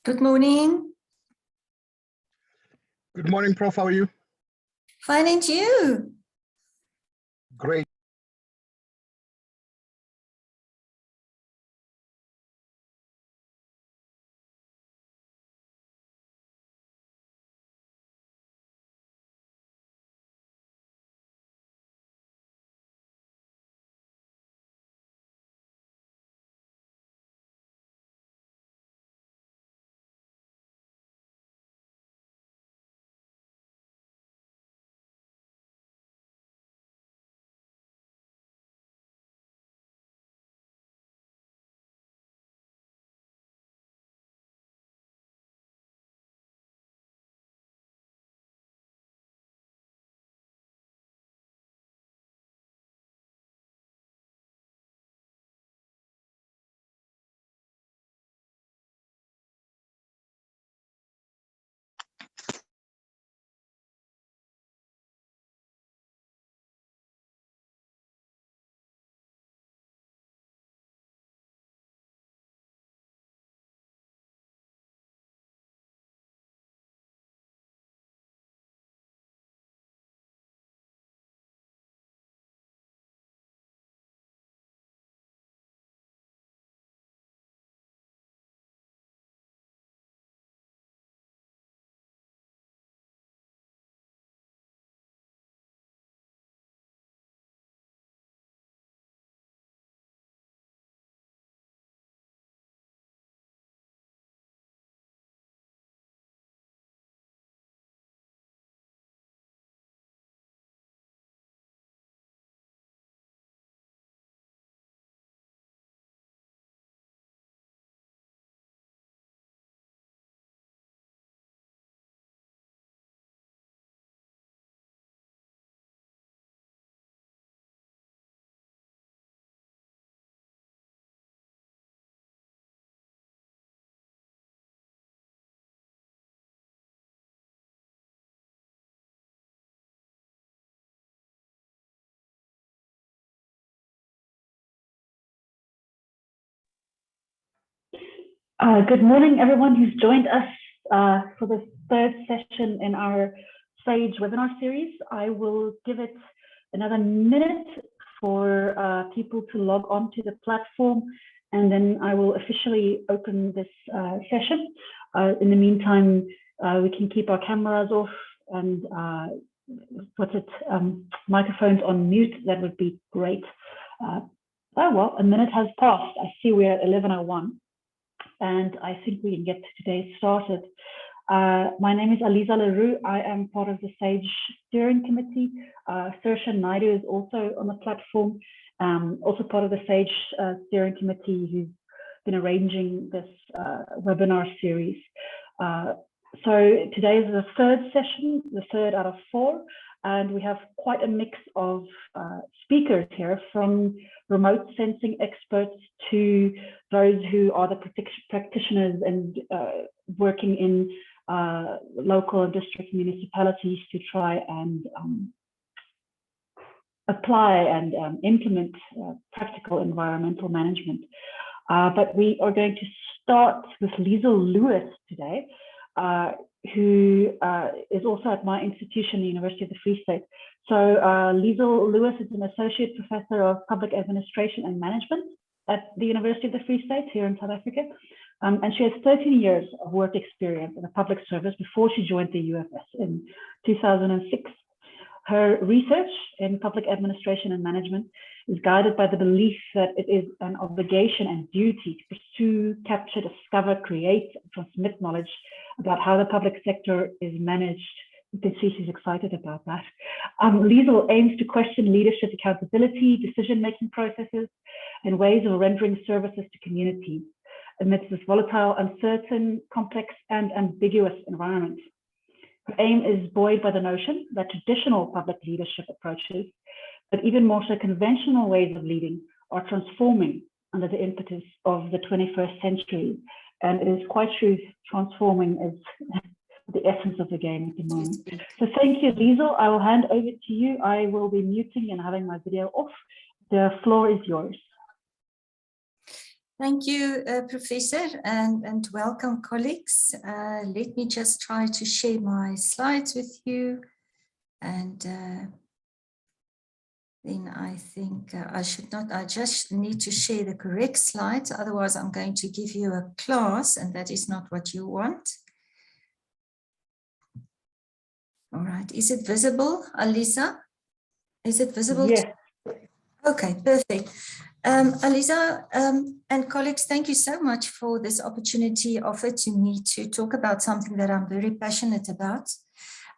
Good morning. Good morning, Prof. How are you? Fine, and you? Great. Good morning, everyone who's joined us for the third session in our SAGE webinar series. I will give it another minute for people to log on to the platform, and then I will officially open this session. In the meantime, we can keep our cameras off and microphones on mute. That would be great. Oh, well, a minute has passed. I see we're at 11:01. And I think we can get today started. My name is Aliza Leroux. I am part of the SAGE steering committee. Sarsha Naidu is also on the platform, also part of the SAGE steering committee who's been arranging this webinar series. So today is the third session, the third out of 4, and we have quite a mix of speakers here, from remote sensing experts to those who are the practitioners and working in local and district municipalities to try and apply and implement practical environmental management. But we are going to start with Liesl Lewis today, who is also at my institution, the University of the Free State. So Liesl Lewis is an Associate Professor of Public Administration and Management at the University of the Free State here in South Africa. And she has 13 years of work experience in the public service before she joined the UFS in 2006. Her research in public administration and management is guided by the belief that it is an obligation and duty to pursue, capture, discover, create, and transmit knowledge about how the public sector is managed. You can see she's excited about that. Liesl aims to question leadership accountability, decision-making processes, and ways of rendering services to communities amidst this volatile, uncertain, complex, and ambiguous environment. Her aim is buoyed by the notion that traditional public leadership approaches, but even more so conventional ways of leading, are transforming under the impetus of the 21st century. And it is quite true, transforming is the essence of the game at the moment. So thank you, Liesl. I will hand over to you. I will be muting and having my video off. The floor is yours. Thank you, Professor, and welcome, colleagues. Let me just try to share my slides with you. And then I think I should not, I just need to share the correct slides. Otherwise, I'm going to give you a class, and that is not what you want. All right. Is it visible, Alisa? Is it visible? Yes. Okay, perfect. Alisa and colleagues, thank you so much for this opportunity offered to me to talk about something that I'm very passionate about.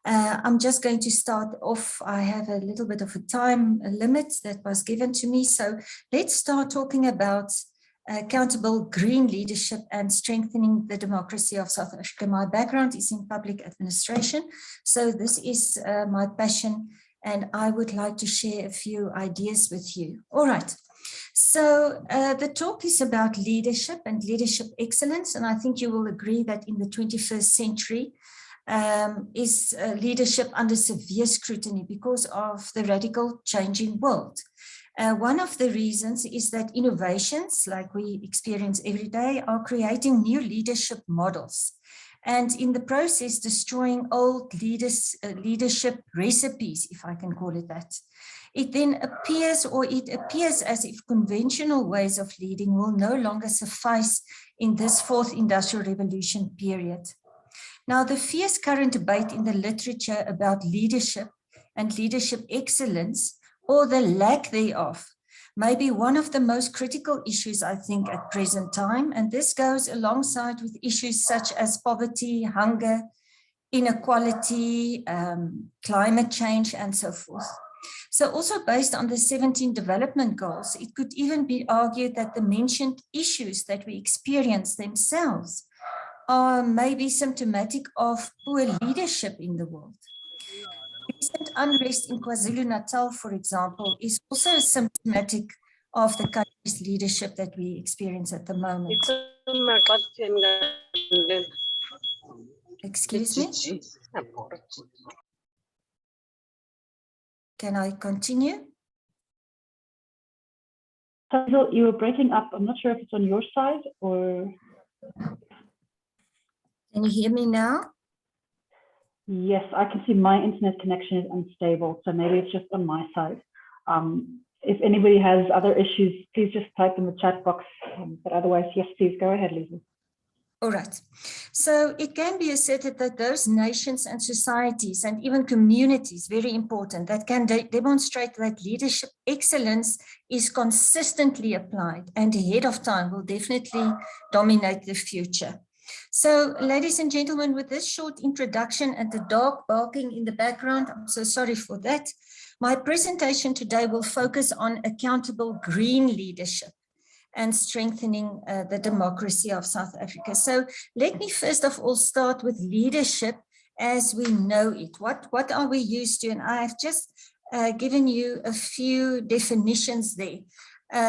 I'm just going to start off. I have a little bit of a time limit that was given to me. So let's start talking about accountable green leadership and strengthening the democracy of South Africa. My background is in public administration. So this is my passion, and I would like to share a few ideas with you. All right. So the talk is about leadership and leadership excellence. And I think you will agree that in the 21st century, is leadership under severe scrutiny because of the radical changing world. One of the reasons is that innovations, like we experience every day, are creating new leadership models, and in the process destroying old leadership recipes, if I can call it that. It then appears as if conventional ways of leading will no longer suffice in this fourth industrial revolution period. Now, the fierce current debate in the literature about leadership and leadership excellence, or the lack thereof, may be one of the most critical issues, I think, at present time. And this goes alongside with issues such as poverty, hunger, inequality, climate change, and so forth. So also based on the 17 development goals, it could even be argued that the mentioned issues that we experience themselves are maybe symptomatic of poor leadership in the world. Recent unrest in KwaZulu-Natal, for example, is also symptomatic of the country's leadership that we experience at the moment. Excuse me? Can I continue? Hazel, you were breaking up. I'm not sure if it's on your side or... Can you hear me now? Yes, I can see my internet connection is unstable, so maybe it's just on my side. If anybody has other issues, please just type in the chat box. But otherwise, yes, please go ahead, Lisa. All right. So it can be asserted that those nations and societies and even communities, very important, that can demonstrate that leadership excellence is consistently applied and ahead of time will definitely dominate the future. So, ladies and gentlemen, with this short introduction and the dog barking in the background, I'm so sorry for that. My presentation today will focus on accountable green leadership and strengthening the democracy of South Africa. So let me first of all start with leadership as we know it. What are we used to? And I have just given you a few definitions there.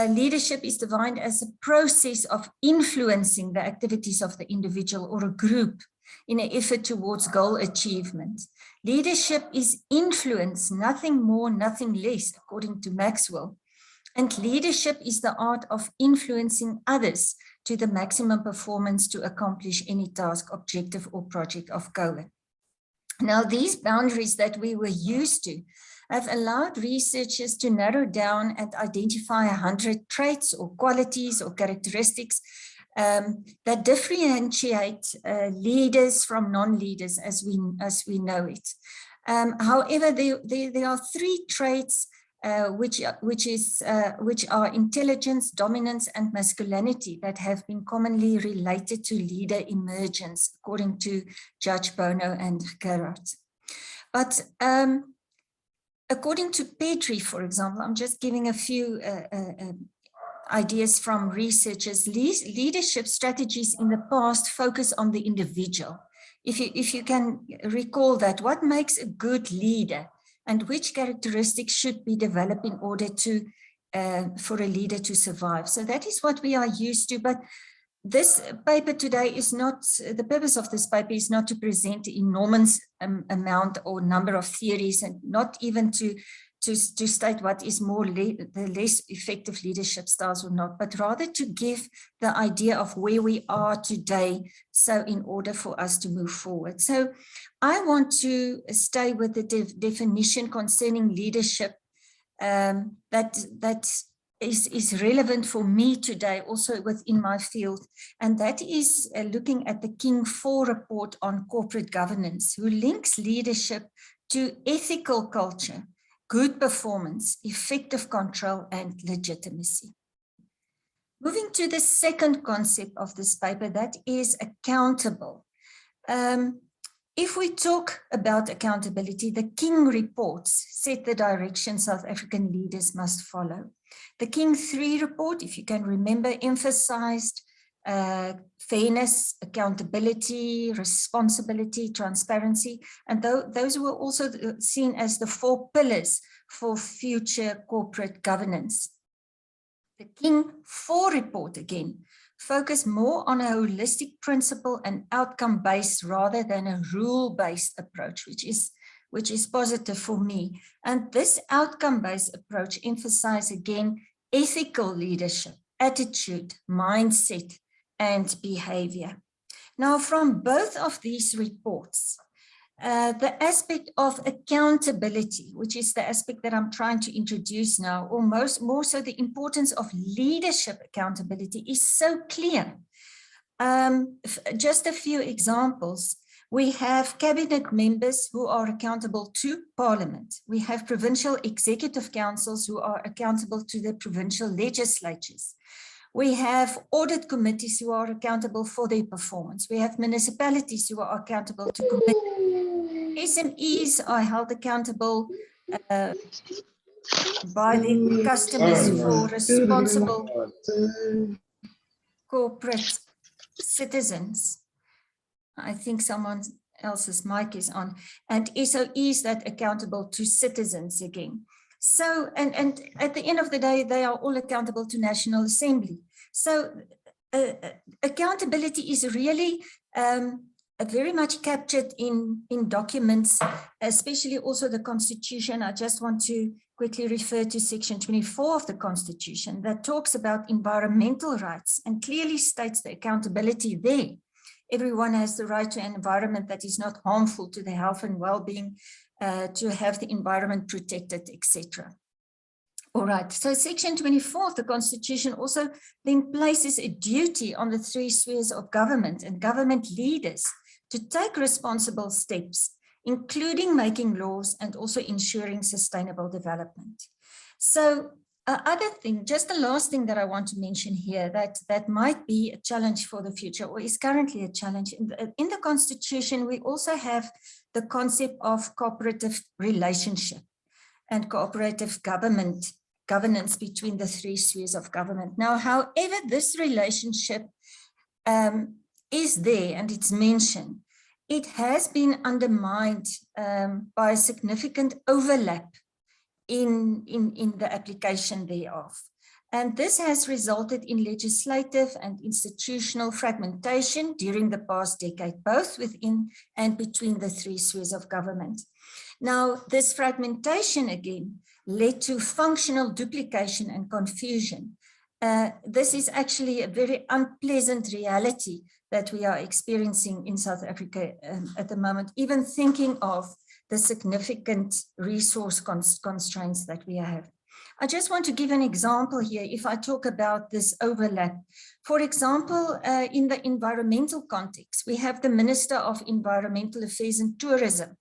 Leadership is defined as a process of influencing the activities of the individual or a group in an effort towards goal achievement. Leadership is influence, nothing more, nothing less, according to Maxwell. And leadership is the art of influencing others to the maximum performance to accomplish any task, objective, or project of going. Now, these boundaries that we were used to have allowed researchers to narrow down and identify 100 traits or qualities or characteristics that differentiate leaders from non-leaders as we know it. However, there are three traits which are intelligence, dominance, and masculinity that have been commonly related to leader emergence, according to Judge Bono and Gerard. But according to Petrie, for example, I'm just giving a few ideas from researchers. Leadership strategies in the past focus on the individual. If you can recall that, what makes a good leader? And which characteristics should be developed in order to for a leader to survive. So that is what we are used to. But this paper today is not, the purpose of this paper is not to present an enormous amount or number of theories, and not even to to state what is more the less effective leadership styles or not, but rather to give the idea of where we are today, so in order for us to move forward. So I want to stay with the definition concerning leadership that is relevant for me today, also within my field, and that is looking at the King 4 report on corporate governance, who links leadership to ethical culture, good performance, effective control, and legitimacy. Moving to the second concept of this paper, that is accountable. If we talk about accountability, the King reports set the direction South African leaders must follow. The King 3 report, if you can remember, emphasized fairness, accountability, responsibility, transparency, and those were also seen as the 4 pillars for future corporate governance. The King 4 report, again, focused more on a holistic principle and outcome-based rather than a rule-based approach, which is positive for me. And this outcome-based approach emphasizes, again, ethical leadership, attitude, mindset, and behavior. Now, from both of these reports, the aspect of accountability, which is the aspect that I'm trying to introduce now, or more so the importance of leadership accountability, is so clear. Just a few examples. We have cabinet members who are accountable to Parliament. We have provincial executive councils who are accountable to the provincial legislatures. We have audit committees who are accountable for their performance. We have municipalities who are accountable to committees. SMEs are held accountable by the customers for responsible corporate citizens. I think someone else's mic is on. And SOEs that accountable to citizens again. So, and at the end of the day, they are all accountable to National Assembly. So accountability is really very much captured in documents, especially also the Constitution. I just want to quickly refer to section 24 of the Constitution that talks about environmental rights and clearly states the accountability there. Everyone has the right to an environment that is not harmful to the health and well-being, to have the environment protected, etc. All right, so section 24 of the Constitution also then places a duty on the 3 spheres of government and government leaders to take responsible steps, including making laws and also ensuring sustainable development. So other thing, just the last thing that I want to mention here that might be a challenge for the future, or is currently a challenge. In the Constitution, we also have the concept of cooperative relationship and cooperative governance between the 3 spheres of government. Now, however, this relationship is there and it's mentioned, it has been undermined by a significant overlap in the application thereof. And this has resulted in legislative and institutional fragmentation during the past decade, both within and between the 3 spheres of government. Now, this fragmentation again led to functional duplication and confusion. This is actually a very unpleasant reality that we are experiencing in South Africa at the moment, even thinking of the significant resource constraints that we have. I just want to give an example here if I talk about this overlap. For example, in the environmental context, we have the Minister of Environmental Affairs and Tourism,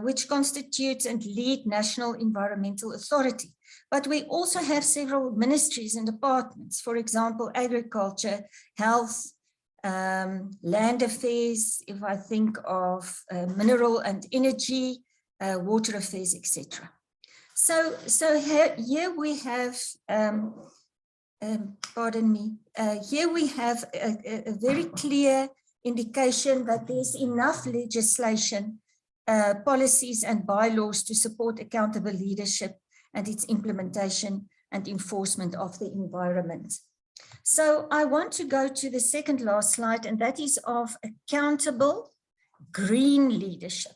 which constitutes and lead National Environmental Authority. But we also have several ministries and departments, for example, agriculture, health, land affairs, if I think of mineral and energy, water affairs, etc. So here we have, pardon me, here we have a very clear indication that there's enough legislation, policies and bylaws to support accountable leadership and its implementation and enforcement of the environment. So I want to go to the second last slide, and that is of accountable green leadership.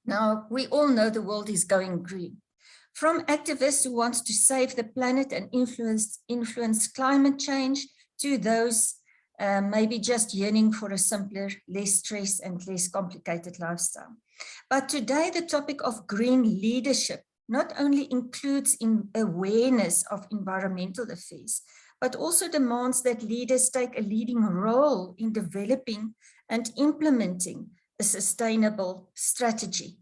Now, we all know the world is going green. From activists who want to save the planet and influence climate change to those maybe just yearning for a simpler, less stress and less complicated lifestyle. But today, the topic of green leadership not only includes awareness of environmental affairs, but also demands that leaders take a leading role in developing and implementing a sustainable strategy.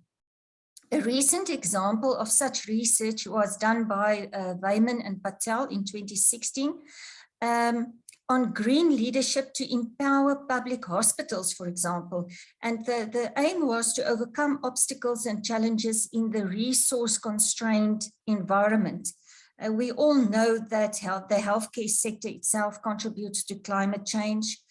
A recent example of such research was done by Weyman and Patel in 2016 on green leadership to empower public hospitals, for example. And the aim was to overcome obstacles and challenges in the resource-constrained environment. We all know that the healthcare sector itself contributes to climate change,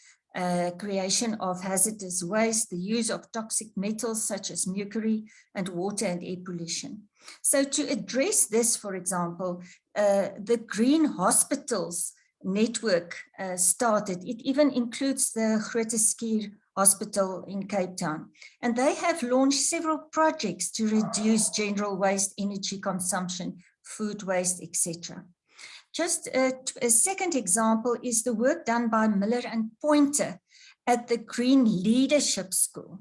creation of hazardous waste, the use of toxic metals such as mercury, and water and air pollution. So to address this, for example, the Green Hospitals network started. It even includes the Groote Schuur Hospital in Cape Town. And they have launched several projects to reduce general waste, energy consumption, food waste, etc. Just a second example is the work done by Miller and Pointer at the Green Leadership School.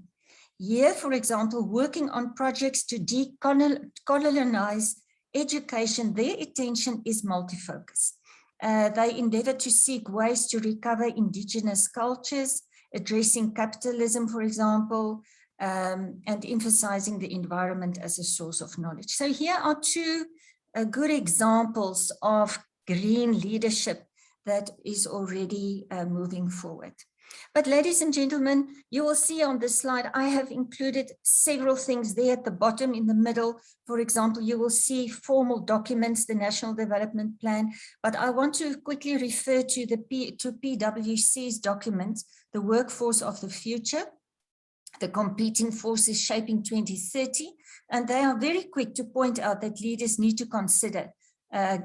Here, for example, working on projects to decolonize education, their attention is multifocus. They endeavor to seek ways to recover indigenous cultures, addressing capitalism, for example, and emphasizing the environment as a source of knowledge. So here are two good examples of green leadership that is already moving forward. But ladies and gentlemen, you will see on this slide, I have included several things there at the bottom in the middle. For example, you will see formal documents, the National Development Plan, but I want to quickly refer to PwC's document, the Workforce of the Future, the Competing Forces Shaping 2030, and they are very quick to point out that leaders need to consider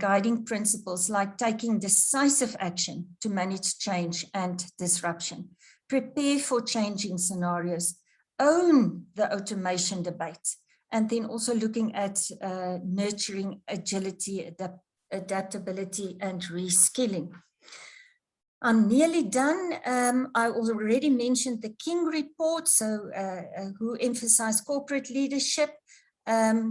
guiding principles like taking decisive action to manage change and disruption, prepare for changing scenarios, own the automation debate, and then also looking at nurturing agility, adaptability, and reskilling. I'm nearly done. I already mentioned the King report, so who emphasized corporate leadership.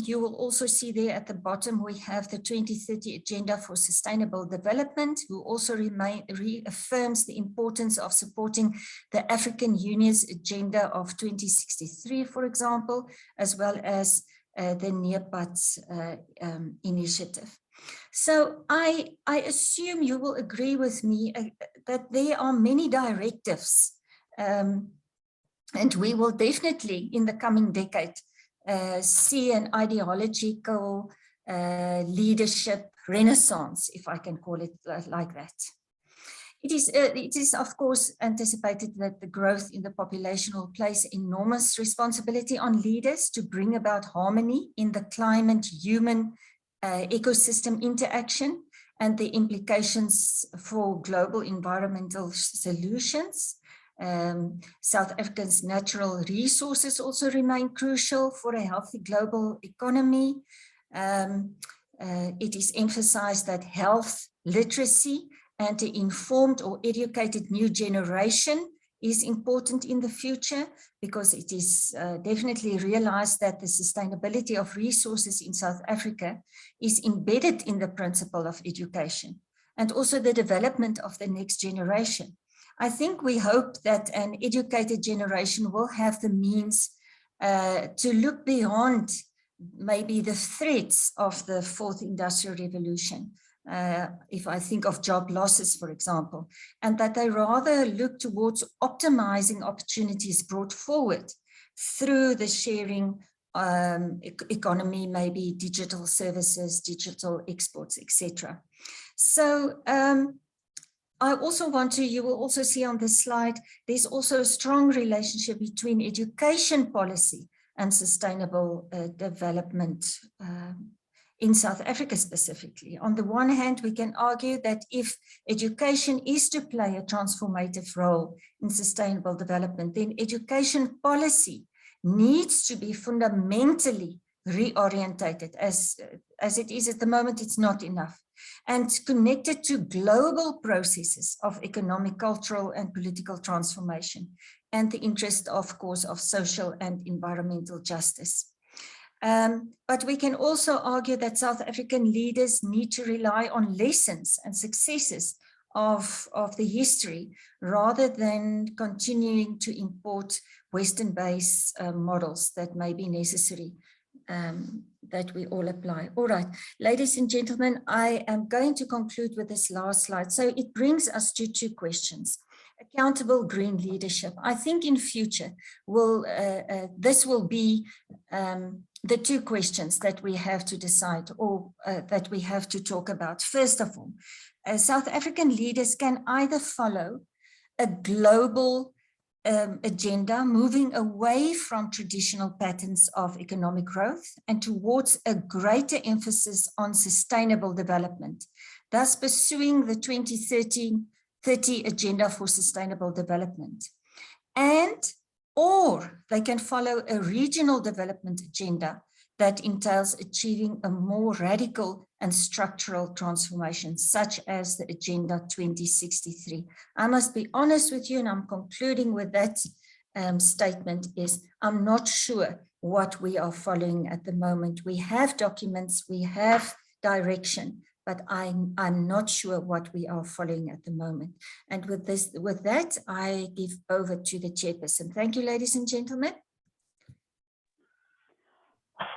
You will also see there at the bottom, we have the 2030 Agenda for Sustainable Development, who also reaffirms the importance of supporting the African Union's Agenda of 2063, for example, as well as the NEPAD initiative. So I assume you will agree with me that there are many directives, and we will definitely in the coming decade see an ideological leadership renaissance, if I can call it like that. It is of course anticipated that the growth in the population will place enormous responsibility on leaders to bring about harmony in the climate-human ecosystem interaction and the implications for global environmental solutions. South Africa's natural resources also remain crucial for a healthy global economy. It is emphasized that health literacy and the informed or educated new generation is important in the future, because it is definitely realized that the sustainability of resources in South Africa is embedded in the principle of education and also the development of the next generation. I think we hope that an educated generation will have the means to look beyond maybe the threats of the fourth industrial revolution, if I think of job losses, for example, and that they rather look towards optimizing opportunities brought forward through the sharing economy, maybe digital services, digital exports, etc. So I also want to, you will also see on this slide, there's also a strong relationship between education policy and sustainable development in South Africa specifically. On the one hand, we can argue that if education is to play a transformative role in sustainable development, then education policy needs to be fundamentally reorientated. As it is at the moment, it's not enough. And connected to global processes of economic, cultural, and political transformation, and the interest, of course, of social and environmental justice. But we can also argue that South African leaders need to rely on lessons and successes of the history rather than continuing to import Western-based models that may be necessary that we all apply. All right, ladies and gentlemen, I am going to conclude with this last slide. So it brings us to two questions. Accountable green leadership. I think in future this will be the two questions that we have to decide, or that we have to talk about. First of all, South African leaders can either follow a global agenda, moving away from traditional patterns of economic growth and towards a greater emphasis on sustainable development, thus pursuing the 2030 Agenda for Sustainable Development. Or they can follow a regional development agenda that entails achieving a more radical and structural transformation, such as the Agenda 2063. I must be honest with you, and I'm concluding with that statement, is I'm not sure what we are following at the moment. We have documents, we have direction, but I'm not sure what we are following at the moment. And with that, I give over to the chairperson. Thank you, ladies and gentlemen.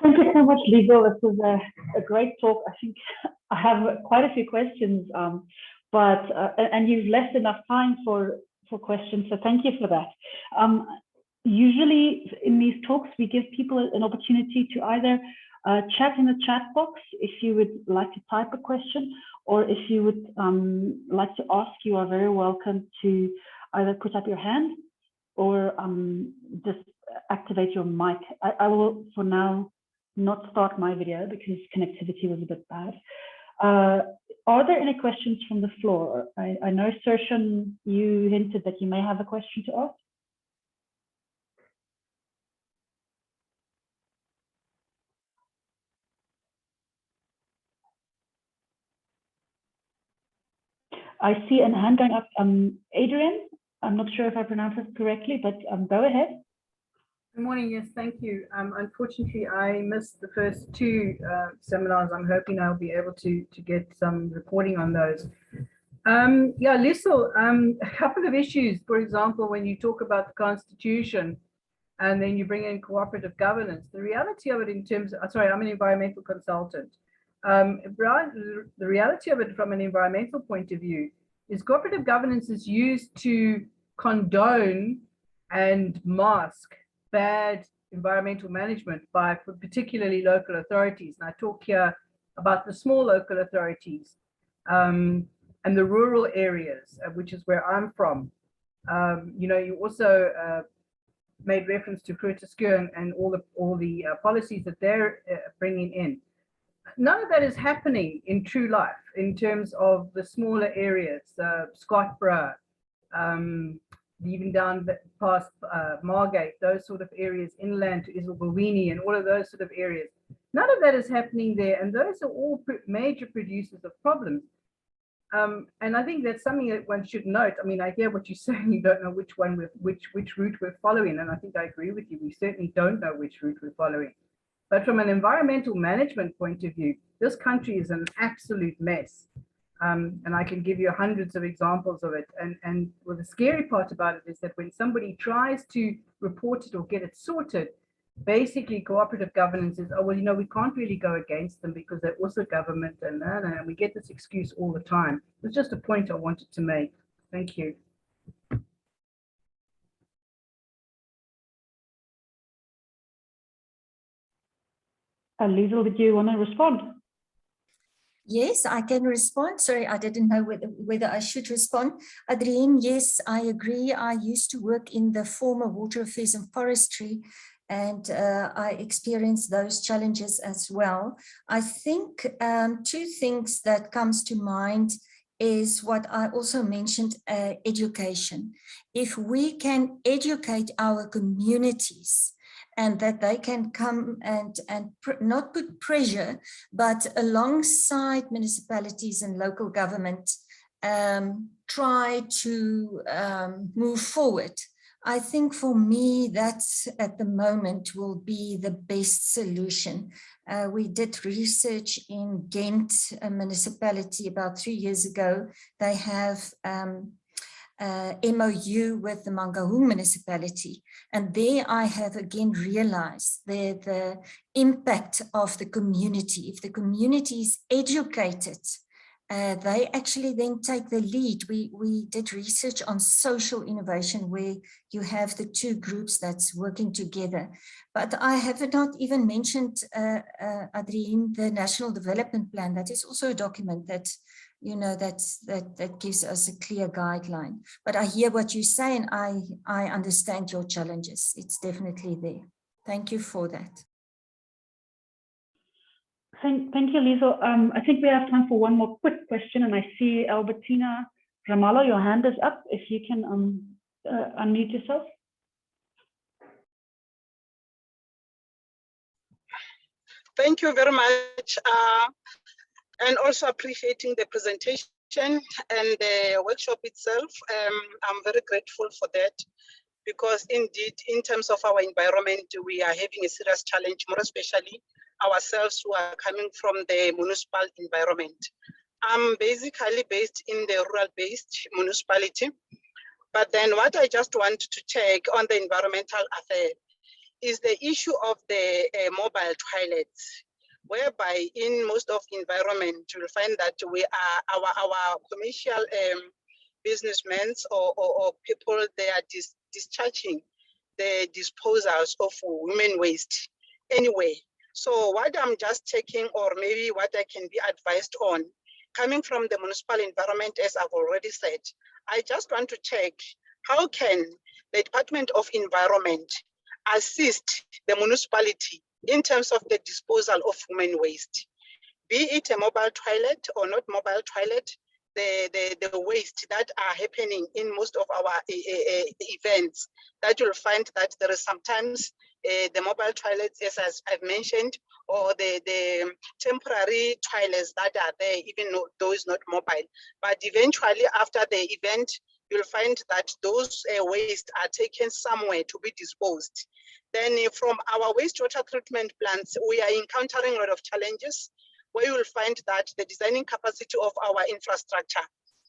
Thank you so much, Liesel. This was a great talk. I think I have quite a few questions, and you've left enough time for questions, so thank you for that. Usually in these talks, we give people an opportunity to either chat in the chat box if you would like to type a question, or if you would like to ask, you are very welcome to either put up your hand or just activate your mic. I will, for now, not start my video because connectivity was a bit bad. Are there any questions from the floor? I know, Sershan, you hinted that you may have a question to ask. I see a hand going up. Adrian, I'm not sure if I pronounced it correctly, but go ahead. Good morning. Yes, thank you. Unfortunately, I missed the first two seminars. I'm hoping I'll be able to get some reporting on those. Yeah, Liesel, a couple of issues. For example, when you talk about the Constitution and then you bring in cooperative governance, the reality of it in terms of, sorry, I'm an environmental consultant. The reality of it from an environmental point of view is cooperative governance is used to condone and mask bad environmental management by particularly local authorities. And I talk here about the small local authorities and the rural areas, which is where I'm from. You know, you also made reference to Fortescue and all the policies that they're bringing in. None of that is happening in true life in terms of the smaller areas, Scottborough, even down past Margate, those sort of areas, inland to Isselbewini and all of those sort of areas. None of that is happening there, and those are all major producers of problems. And I think that's something that one should note. I mean, I hear what you're saying, you don't know which route we're following, and I think I agree with you. We certainly don't know which route we're following. But from an environmental management point of view, this country is an absolute mess. And I can give you hundreds of examples of it. And well, the scary part about it is that when somebody tries to report it or get it sorted, basically cooperative governance is, oh, well, you know, we can't really go against them because they're also government, and we get this excuse all the time. It's just a point I wanted to make. Thank you. Liesel, did you want to respond? Yes, I can respond. Sorry, I didn't know whether I should respond. Adrienne, yes, I agree. I used to work in the former Water Affairs and Forestry, and I experienced those challenges as well. I think two things that comes to mind is what I also mentioned, education. If we can educate our communities and that they can come and not put pressure, but alongside municipalities and local government, try to move forward. I think for me, that's at the moment will be the best solution. We did research in Ghent, a municipality, about 3 years ago. They have MOU with the Mangaung municipality. And there I have again realized the impact of the community. If the community is educated, they actually then take the lead. We did research on social innovation where you have the two groups that's working together. But I have not even mentioned, Adrien, the National Development Plan. That is also a document that, you know, that gives us a clear guideline. But I hear what you say, and I understand your challenges. It's definitely there. Thank you for that. Thank you, Liesl. I think we have time for one more quick question, and I see Albertina Ramallo, your hand is up. If you can unmute yourself. Thank you very much, and also appreciating the presentation and the workshop itself. I'm very grateful for that, because indeed, in terms of our environment, we are having a serious challenge, more especially ourselves who are coming from the municipal environment. I'm basically based in the rural-based municipality, but then what I just want to check on the environmental affair is the issue of the mobile toilets, whereby in most of the environment, you'll find that we are our commercial businessmen or people, they are discharging the disposals of women waste anyway. So what I'm just checking, or maybe what I can be advised on, coming from the municipal environment, as I've already said, I just want to check how can the Department of Environment assist the municipality in terms of the disposal of human waste, be it a mobile toilet or not mobile toilet, the waste that are happening in most of our events, that you'll find that there is sometimes the mobile toilets, as I've mentioned, or the temporary toilets that are there, even though it's not mobile. But eventually after the event, you'll find that those waste are taken somewhere to be disposed. Then from our wastewater treatment plants, we are encountering a lot of challenges, where you will find that the designing capacity of our infrastructure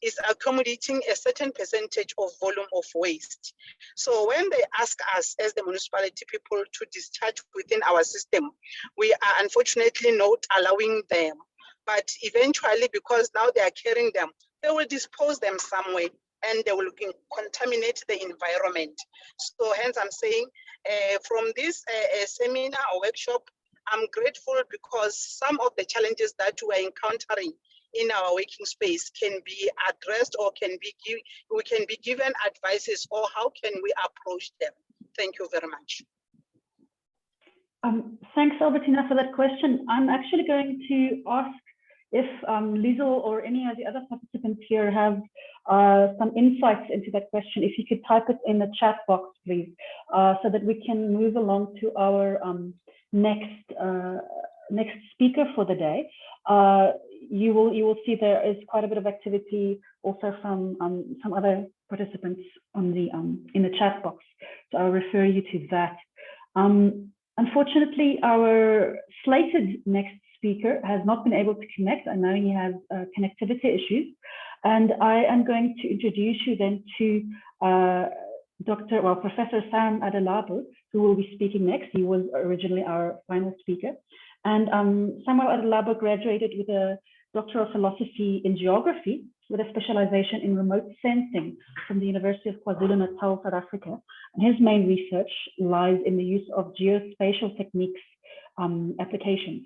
is accommodating a certain percentage of volume of waste. So when they ask us as the municipality people to discharge within our system, we are unfortunately not allowing them. But eventually, because now they are carrying them, they will dispose them somewhere and they will contaminate the environment. So hence I'm saying from this seminar or workshop, I'm grateful because some of the challenges that we are encountering in our working space can be addressed, or we can be given advices, or how can we approach them. Thank you very much. Thanks, Albertina, for that question. I'm actually going to ask if Liesl or any of the other participants here have some insights into that question. If you could type it in the chat box, please, so that we can move along to our next speaker for the day. You will see there is quite a bit of activity also from some other participants on the in the chat box. So I'll refer you to that. Unfortunately, our slated next speaker has not been able to connect. I know he has connectivity issues, and I am going to introduce you then to Professor Sam Adelabu, who will be speaking next. He was originally our final speaker. And Samuel Adelabu graduated with a Doctor of Philosophy in Geography with a specialization in remote sensing from the University of KwaZulu-Natal, South Africa. And his main research lies in the use of geospatial techniques applications.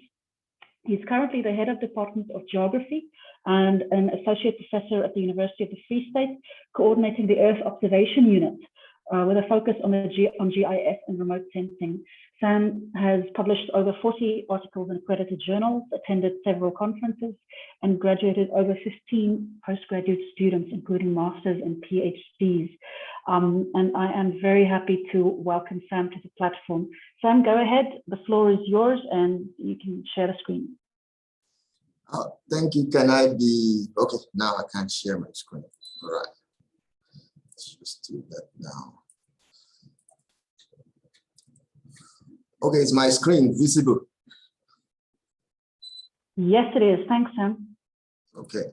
He's currently the head of Department of Geography and an associate professor at the University of the Free State, coordinating the Earth Observation Unit with a focus on GIS and remote sensing. Sam has published over 40 articles in accredited journals, attended several conferences, and graduated over 15 postgraduate students, including masters and PhDs. And I am very happy to welcome Sam to the platform. Sam, go ahead. The floor is yours, and you can share the screen. Thank you. Can I be okay? Now I can share my screen. All right. Let's just do that now. Okay, is my screen visible? Yes, it is. Thanks, Sam. Okay.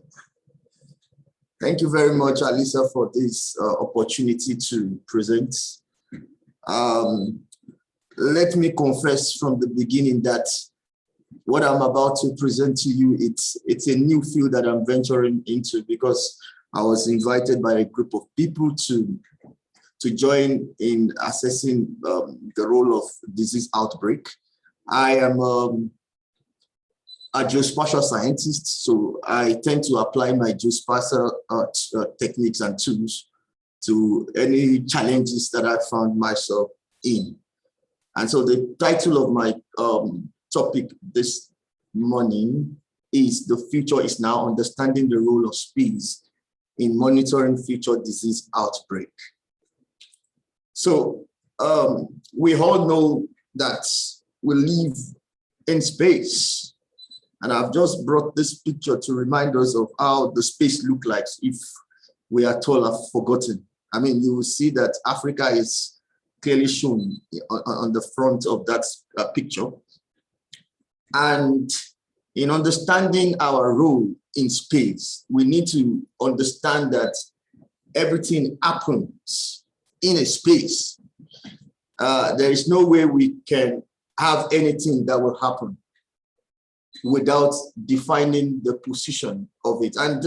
Thank you very much, Alisa, for this opportunity to present. Let me confess from the beginning that what I'm about to present to you, it's a new field that I'm venturing into, because I was invited by a group of people to join in assessing the role of disease outbreak. I am a geospatial scientist, so I tend to apply my geospatial techniques and tools to any challenges that I found myself in. And so the title of my topic this morning is "The Future is Now: Understanding the Role of Space in Monitoring Future Disease Outbreak." So we all know that we live in space. And I've just brought this picture to remind us of how the space looks like if we at all have forgotten. I mean, you will see that Africa is clearly shown on the front of that picture. And in understanding our role in space, we need to understand that everything happens in a space. There is no way we can have anything that will happen without defining the position of it. And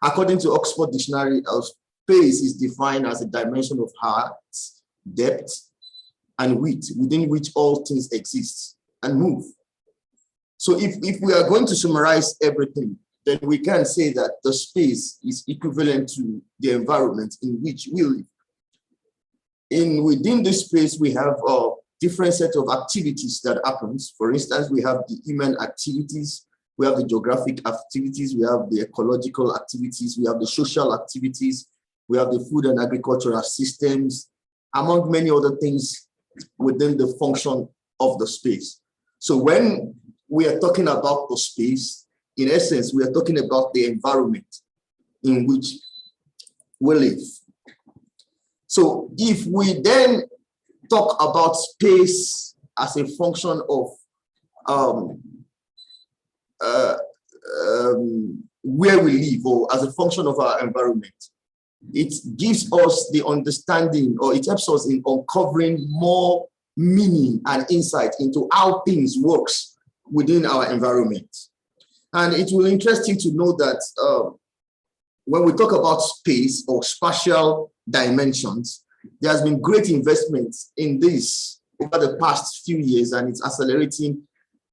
according to Oxford Dictionary, space is defined as a dimension of height, depth, and width within which all things exist and move. So if we are going to summarize everything, then we can say that the space is equivalent to the environment in which we live. Within this space, we have different set of activities that happens. For instance, we have the human activities, we have the geographic activities, we have the ecological activities, we have the social activities, we have the food and agricultural systems, among many other things within the function of the space. So when we are talking about the space, in essence, we are talking about the environment in which we live. So if we then talk about space as a function of where we live, or as a function of our environment, it gives us the understanding, or it helps us in uncovering more meaning and insight into how things works within our environment. And it will interest you to know that when we talk about space or spatial dimensions, there has been great investments in this over the past few years, and it's accelerating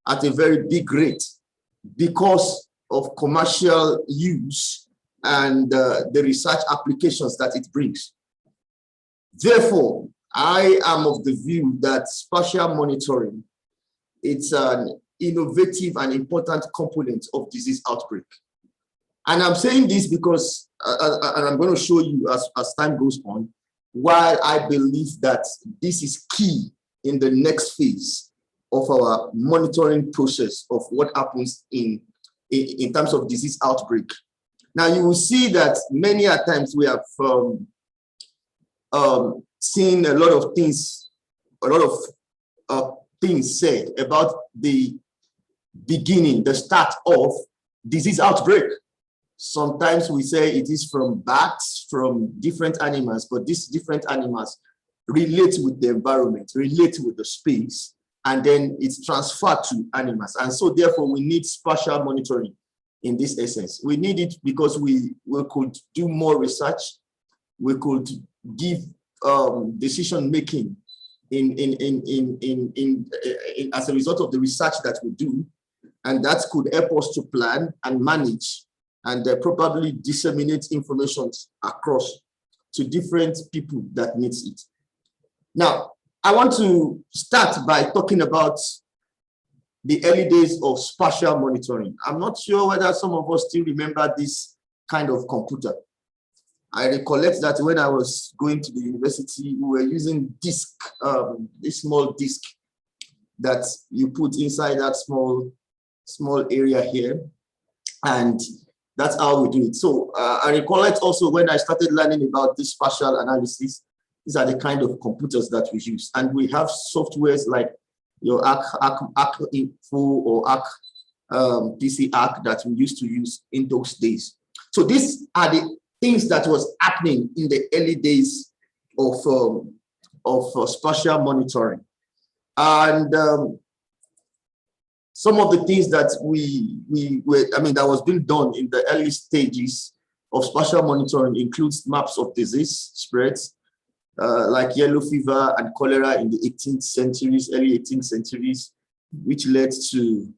at a very big rate because of commercial use and the research applications that it brings. Therefore, I am of the view that spatial monitoring, it's an innovative and important component of disease outbreak. And I'm saying this because, and I'm going to show you as time goes on, why I believe that this is key in the next phase of our monitoring process of what happens in terms of disease outbreak. Now, you will see that many a times we have seen a lot of things said about the beginning, the start of disease outbreak. Sometimes we say it is from bats, from different animals, but these different animals relate with the environment, relate with the space, and then it's transferred to animals. And so therefore we need spatial monitoring in this essence. We need it because we could do more research, we could give decision making as a result of the research that we do, and that could help us to plan and manage and probably disseminate information across to different people that needs it. Now, I want to start by talking about the early days of spatial monitoring. I'm not sure whether some of us still remember this kind of computer. I recollect that when I was going to the university, we were using disc, this small disc that you put inside that small area here, and that's how we do it. So I recollect also when I started learning about this spatial analysis, these are the kind of computers that we use, and we have softwares like your ARC Info or ARC PC ARC that we used to use in those days. So these are the things that was happening in the early days of spatial monitoring. And some of the things that that was being done in the early stages of spatial monitoring includes maps of disease spreads, like yellow fever and cholera in the 18th centuries, early 18th centuries, which led to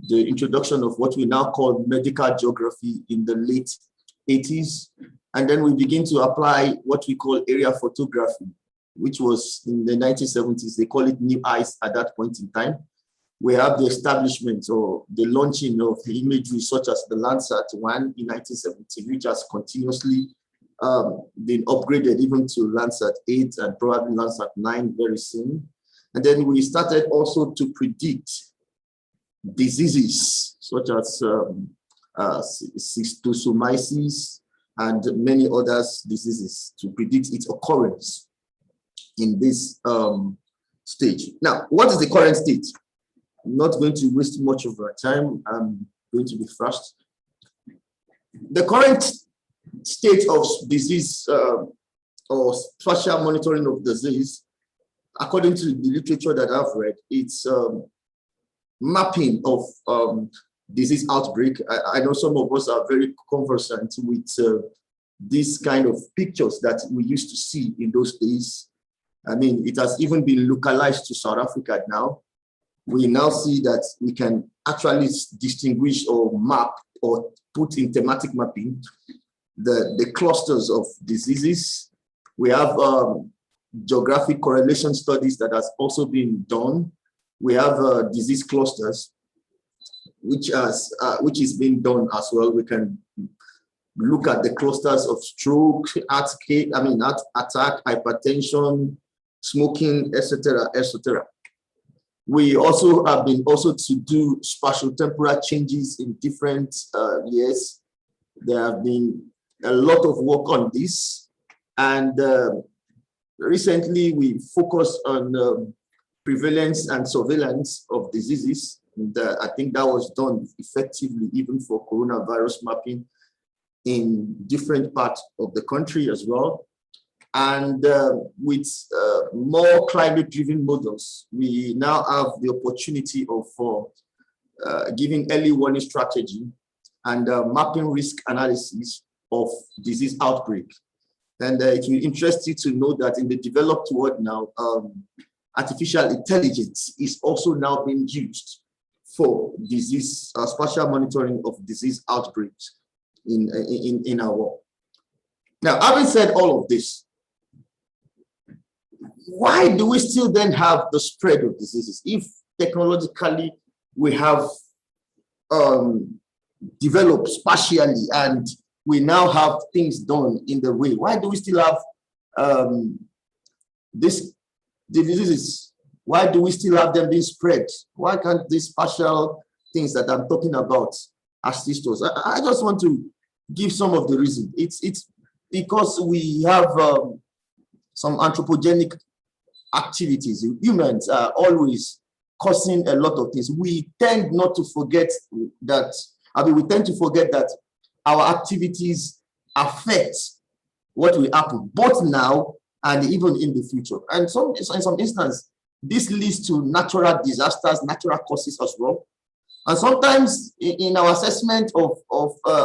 the introduction of what we now call medical geography in the late 80s. And then we begin to apply what we call area photography, which was in the 1970s. They call it new eyes at that point in time. We have the establishment or the launching of the imagery such as the Landsat 1 in 1970, which has continuously been upgraded even to Landsat 8 and probably Landsat 9 very soon. And then we started also to predict diseases such as schistosomiasis and many other diseases to predict its occurrence in this stage. Now, what is the current state? I'm not going to waste much of our time. I'm going to be fast. The current state of disease or spatial monitoring of disease, according to the literature that I've read, it's mapping of disease outbreak. I know some of us are very conversant with these kind of pictures that we used to see in those days. I mean, it has even been localized to South Africa now. We now see that we can actually distinguish or map or put in thematic mapping the clusters of diseases. We have geographic correlation studies that has also been done. We have disease clusters, which is being done as well. We can look at the clusters of stroke, attack, hypertension, smoking, etc., etc. We also have been to do spatial temporal changes in different years. There have been a lot of work on this, and recently we focused on prevalence and surveillance of diseases. And, I think that was done effectively even for coronavirus mapping in different parts of the country as well. And with more climate-driven models, we now have the opportunity of giving early warning strategy and mapping risk analysis of disease outbreak. And it will interest you to know that in the developed world now, artificial intelligence is also now being used for disease, spatial monitoring of disease outbreaks in our world. Now, having said all of this, why do we still then have the spread of diseases if technologically we have developed spatially and we now have things done in the way? Why do we still have these diseases? Why do we still have them being spread? Why can't these spatial things that I'm talking about assist us? I just want to give some of the reasons. It's because we have some anthropogenic activities. Humans are always causing a lot of things. We tend not to forget that, we tend to forget that our activities affect what will happen, both now and even in the future. And in some instances, this leads to natural disasters, natural causes as well. And sometimes in our assessment of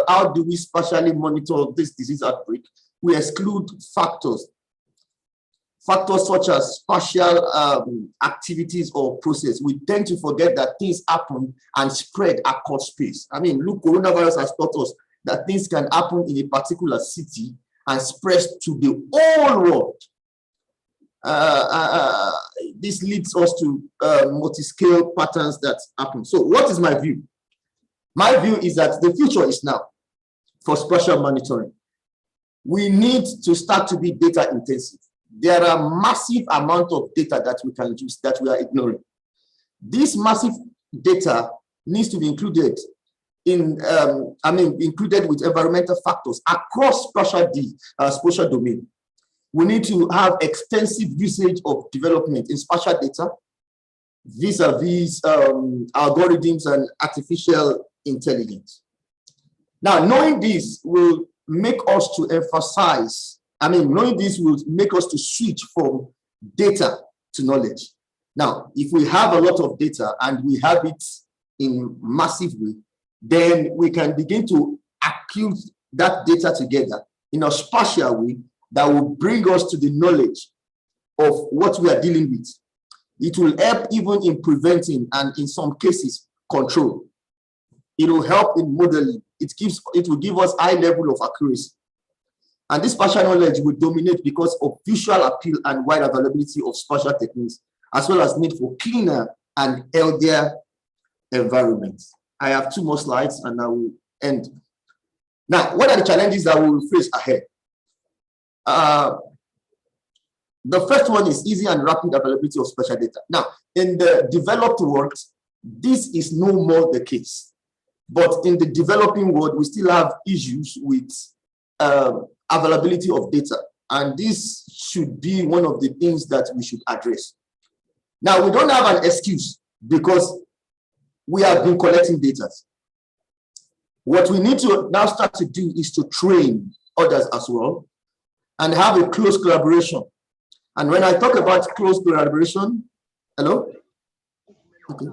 how do we spatially monitor this disease outbreak, we exclude factors such as spatial activities or process. We tend to forget that things happen and spread across space. I mean, look, coronavirus has taught us that things can happen in a particular city and spread to the whole world. This leads us to multi-scale patterns that happen. So what is my view? My view is that the future is now for spatial monitoring. we need to start to be data intensive. There are massive amount of data that we can use that we are ignoring. This massive data needs to be included in, included with environmental factors across spatial domain. We need to have extensive usage of development in spatial data vis-a-vis algorithms and artificial intelligence. Now, knowing this will make us to emphasize, knowing this will make us to switch from data to knowledge. Now, if we have a lot of data and we have it in massive way, then we can begin to accuse that data together in a spatial way that will bring us to the knowledge of what we are dealing with. It will help even in preventing and in some cases control. It will help in modeling. It will give us high level of accuracy. And this spatial knowledge will dominate because of visual appeal and wide availability of spatial techniques, as well as need for cleaner and healthier environments. I have 2 more slides and I will end. Now, what are the challenges that we will face ahead? The first one is easy and rapid availability of spatial data. Now, in the developed world, this is no more the case. But in the developing world, we still have issues with availability of data. And this should be one of the things that we should address. Now, we don't have an excuse because we have been collecting data. What we need to now start to do is to train others as well and have a close collaboration. And when I talk about close collaboration, hello? Okay.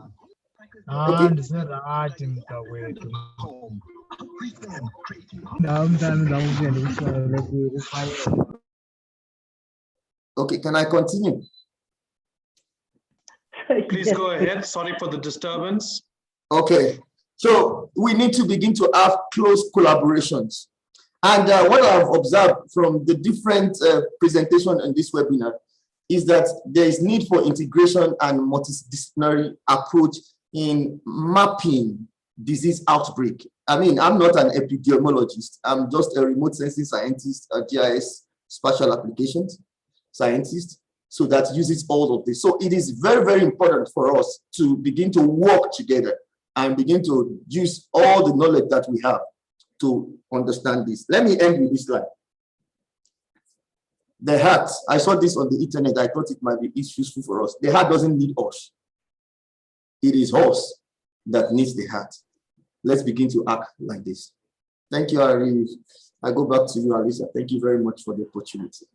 Okay, can I continue? Please go ahead. Sorry for the disturbance. Okay, so we need to begin to have close collaborations. And what I've observed from the different presentations in this webinar is that there is need for integration and multidisciplinary approach in mapping disease outbreak. I'm not an epidemiologist. I'm just a remote sensing scientist, a GIS spatial applications scientist, so that uses all of this. So it is very, very important for us to begin to work together and begin to use all the knowledge that we have to understand this. Let me end with this slide. The heart, I saw this on the internet. I thought it might be useful for us. The heart doesn't need us. It is us that needs the heart. Let's begin to act like this. Thank you, Ari. I go back to you, Alisa. Thank you very much for the opportunity.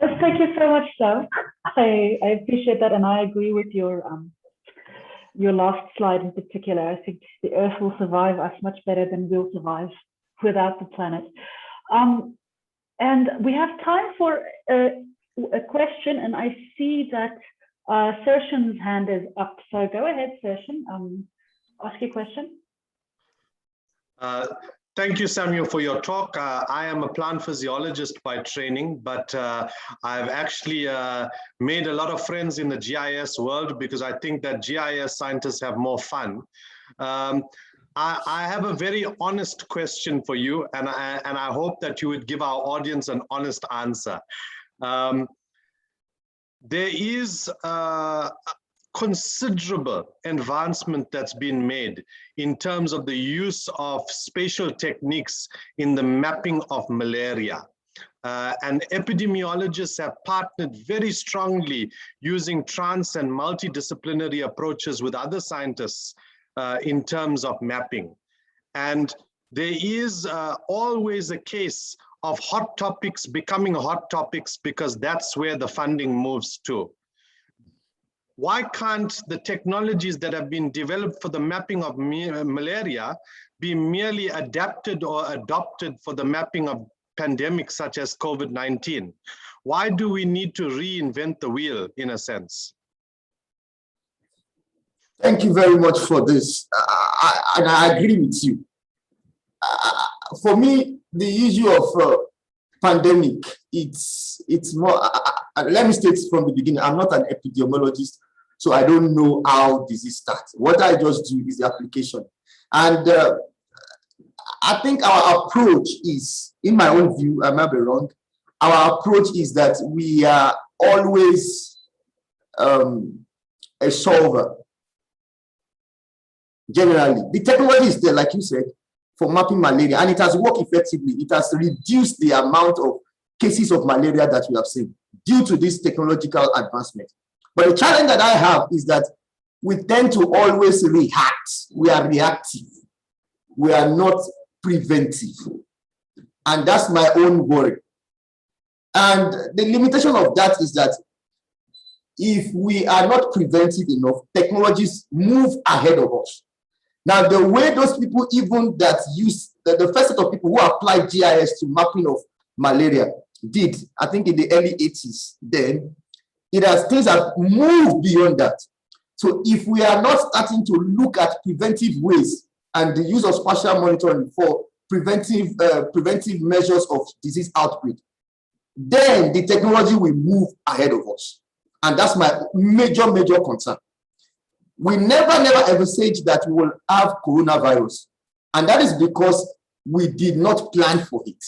Thank you so much, sir. I appreciate that, and I agree with your last slide in particular. I think the Earth will survive us much better than we'll survive without the planet. And we have time for a question, and I see that Sershan's hand is up. So go ahead, Sershan. Ask your question. Thank you, Samuel, for your talk. I am a plant physiologist by training, but I've actually made a lot of friends in the GIS world because I think that GIS scientists have more fun. I have a very honest question for you, and I hope that you would give our audience an honest answer. There is considerable advancement that's been made in terms of the use of spatial techniques in the mapping of malaria. And epidemiologists have partnered very strongly using trans and multidisciplinary approaches with other scientists in terms of mapping. And there is always a case of hot topics becoming hot topics because that's where the funding moves to. Why can't the technologies that have been developed for the mapping of malaria be merely adapted or adopted for the mapping of pandemics such as COVID-19? Why do we need to reinvent the wheel in a sense? Thank you very much for this. And I agree with you. For me, the issue of pandemic, it's more, let me state from the beginning, I'm not an epidemiologist, so I don't know how disease starts. What I just do is the application. And I think our approach is, in my own view, I might be wrong, our approach is that we are always a solver. Generally, the technology is there, like you said, for mapping malaria, and it has worked effectively. It has reduced the amount of cases of malaria that we have seen due to this technological advancement. But the challenge that I have is that we tend to always react. We are reactive. We are not preventive. And that's my own worry. And the limitation of that is that if we are not preventive enough, technologies move ahead of us. Now, the way those people even that use, the first set of people who applied GIS to mapping of malaria did, I think in the early 80s, then things have moved beyond that. So if we are not starting to look at preventive ways and the use of spatial monitoring for preventive measures of disease outbreak, then the technology will move ahead of us. And that's my major concern. We never ever said that we will have coronavirus. And that is because we did not plan for it.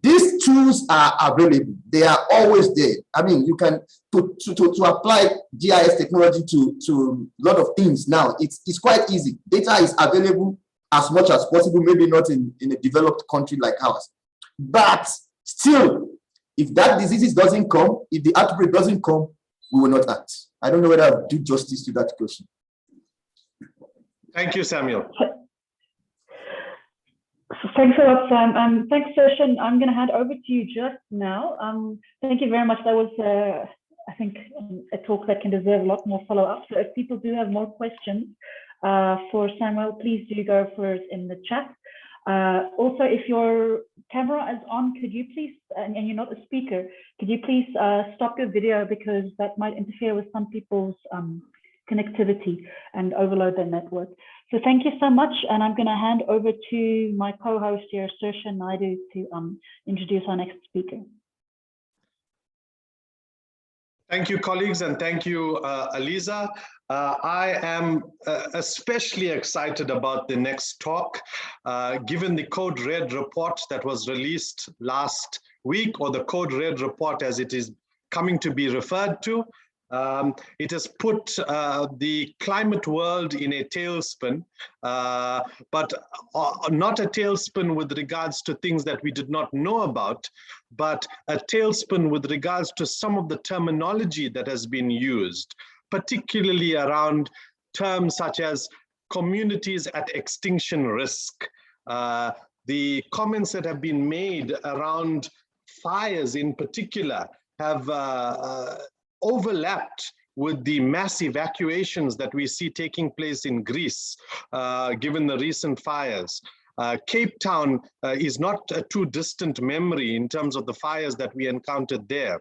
These tools are available. They are always there. I mean, you can, to apply GIS technology to a lot of things now, it's quite easy. Data is available as much as possible, maybe not in a developed country like ours. But still, if that disease doesn't come, if the outbreak doesn't come, we will not act. I don't know whether I'll do justice to that question. Thank you, Samuel. Thanks a lot, Sam. Thanks, Session. I'm going to hand over to you just now. Thank you very much. That was, I think, a talk that can deserve a lot more follow-up. So if people do have more questions for Samuel, please do go for it in the chat. Also, if your camera is on, could you please, and you're not a speaker, could you please stop your video, because that might interfere with some people's connectivity and overload their network. So thank you so much. And I'm going to hand over to my co-host here, Sarsha Naidu, to introduce our next speaker. Thank you, colleagues, and thank you, Aliza. I am especially excited about the next talk, given the Code Red report that was released last week, or the Code Red report as it is coming to be referred to. It has put the climate world in a tailspin, but not a tailspin with regards to things that we did not know about, but a tailspin with regards to some of the terminology that has been used, particularly around terms such as communities at extinction risk. The comments that have been made around fires in particular have overlapped with the mass evacuations that we see taking place in Greece, given the recent fires. Cape Town is not a too distant memory in terms of the fires that we encountered there.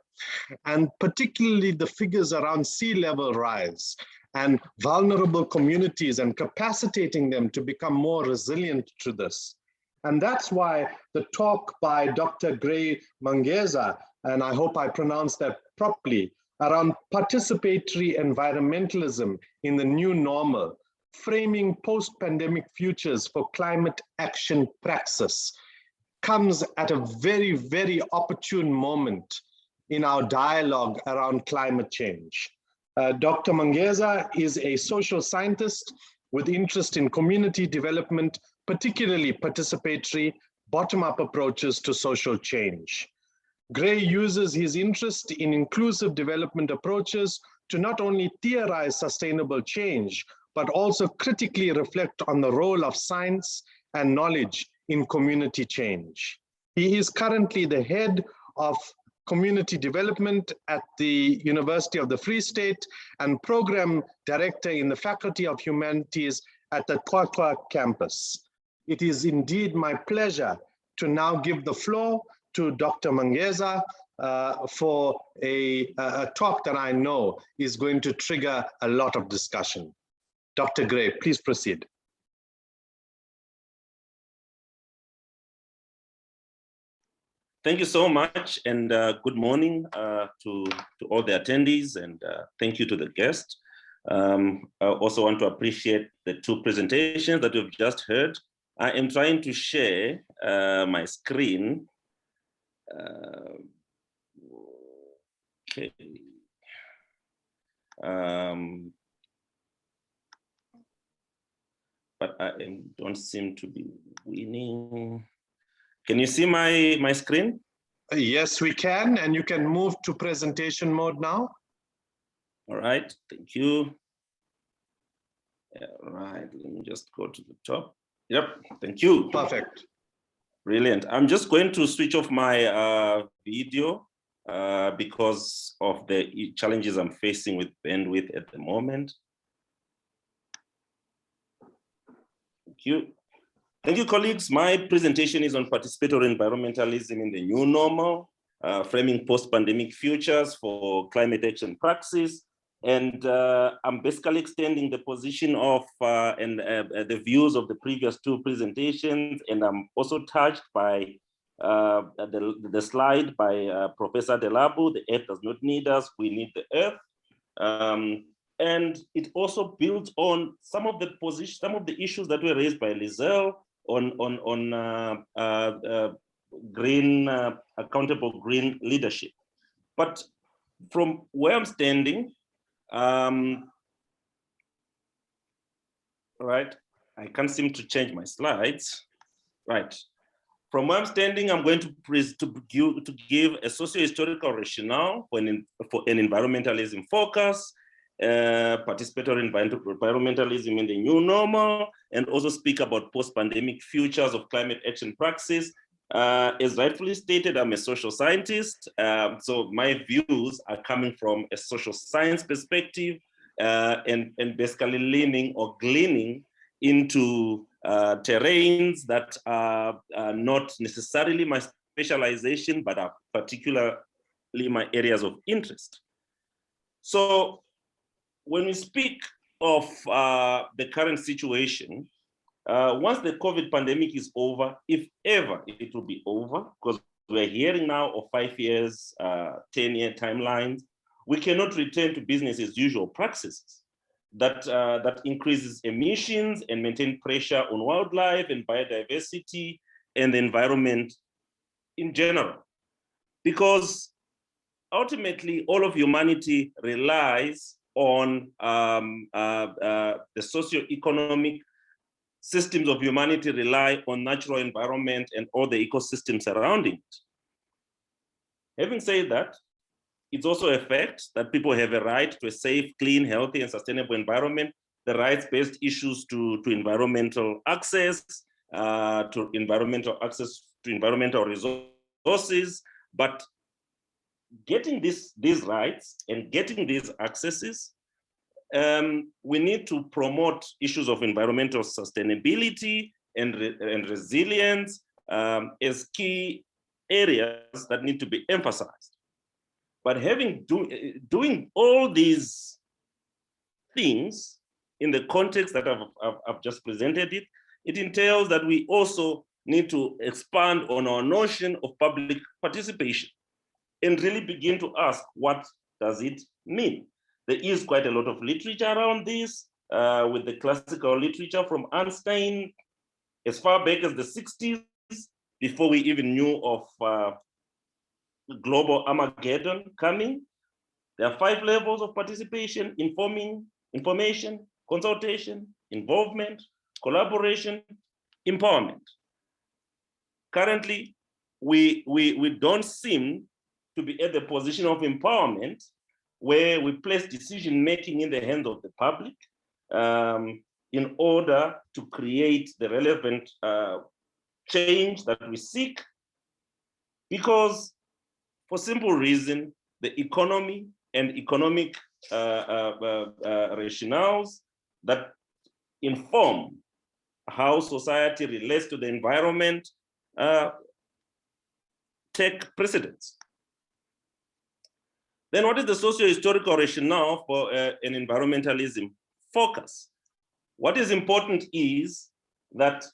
And particularly the figures around sea level rise and vulnerable communities and capacitating them to become more resilient to this. And that's why the talk by Dr. Gray Mangeza, and I hope I pronounced that properly, around participatory environmentalism in the new normal, framing post-pandemic futures for climate action praxis, comes at a very, very opportune moment in our dialogue around climate change. Dr. Mangeza is a social scientist with interest in community development, particularly participatory, bottom-up approaches to social change. Gray uses his interest in inclusive development approaches to not only theorize sustainable change, but also critically reflect on the role of science and knowledge in community change. He is currently the head of community development at the University of the Free State and program director in the Faculty of Humanities at the Qwaqwa campus. It is indeed my pleasure to now give the floor to Dr. Mangeza for a talk that I know is going to trigger a lot of discussion. Dr. Gray, please proceed. Thank you so much, and good morning to all the attendees, and thank you to the guest. I also want to appreciate the two presentations that we've just heard I am trying to share my screen. Okay. But I don't seem to be winning. Can you see my screen? Yes, we can, and you can move to presentation mode now. All right, thank you. All right, let me just go to the top. Yep, thank you. Perfect. Brilliant. I'm just going to switch off my video because of the challenges I'm facing with bandwidth at the moment. Thank you. Thank you, colleagues. My presentation is on participatory environmentalism in the new normal, framing post-pandemic futures for climate action praxis. And I'm basically extending the position of the views of the previous two presentations. And I'm also touched by the slide by Professor Delabu, the earth does not need us, we need the earth. And it also builds on some of the issues that were raised by Lizelle on green, accountable green leadership. But from where I'm standing, right, I can't seem to change my slides. Right, from where I'm standing, I'm going to give a socio-historical rationale for an environmentalism focus, participatory environmentalism in the new normal, and also speak about post-pandemic futures of climate action praxis. As rightfully stated, I'm a social scientist, so my views are coming from a social science perspective and basically leaning or gleaning into terrains that are not necessarily my specialization, but are particularly my areas of interest. So when we speak of the current situation, once the COVID pandemic is over, if ever it will be over, because we're hearing now of 5 years, 10-year timelines, we cannot return to business as usual practices that increases emissions and maintain pressure on wildlife and biodiversity and the environment in general. Because ultimately, all of humanity relies on the socio-economic systems of humanity rely on natural environment and all the ecosystems surrounding it. Having said that, it's also a fact that people have a right to a safe, clean, healthy, and sustainable environment, the rights-based issues to environmental access, to environmental resources, but getting these rights and getting these accesses, we need to promote issues of environmental sustainability and resilience as key areas that need to be emphasized. But doing all these things in the context that I've just presented it entails that we also need to expand on our notion of public participation and really begin to ask, what does it mean? There is quite a lot of literature around this, with the classical literature from Einstein as far back as the 60s, before we even knew of global Armageddon coming. There are 5 levels of participation: information, consultation, involvement, collaboration, empowerment. Currently, we don't seem to be at the position of empowerment, where we place decision-making in the hands of the public in order to create the relevant change that we seek, because for simple reason, the economy and economic rationales that inform how society relates to the environment take precedence. Then what is the socio-historical rationale for an environmentalism focus? What is important is that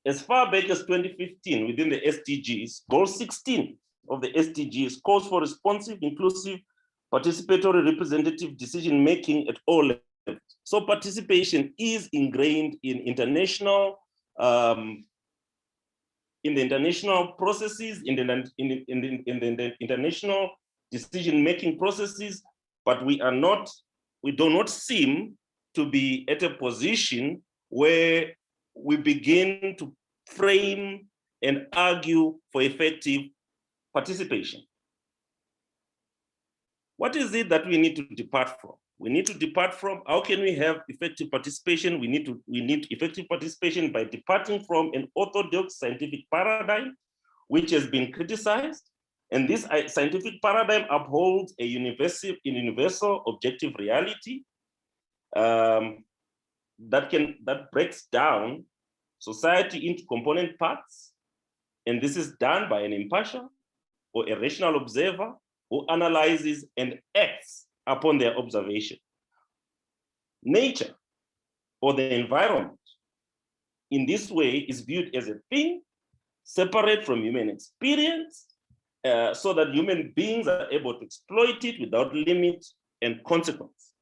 as far back as 2015, within the SDGs, goal 16 of the SDGs calls for responsive, inclusive, participatory, representative decision-making at all So participation is ingrained in international processes, in the international decision-making processes, but we do not seem to be at a position where we begin to frame and argue for effective participation. What is it that we need to depart from? We need to depart from how can we have effective participation? We need effective participation by departing from an orthodox scientific paradigm, which has been criticized. And this scientific paradigm upholds a universal objective reality that breaks down society into component parts. And this is done by an impartial or a rational observer who analyzes and acts upon their observation. Nature or the environment in this way is viewed as a thing separate from human experience, so that human beings are able to exploit it without limit and consequence.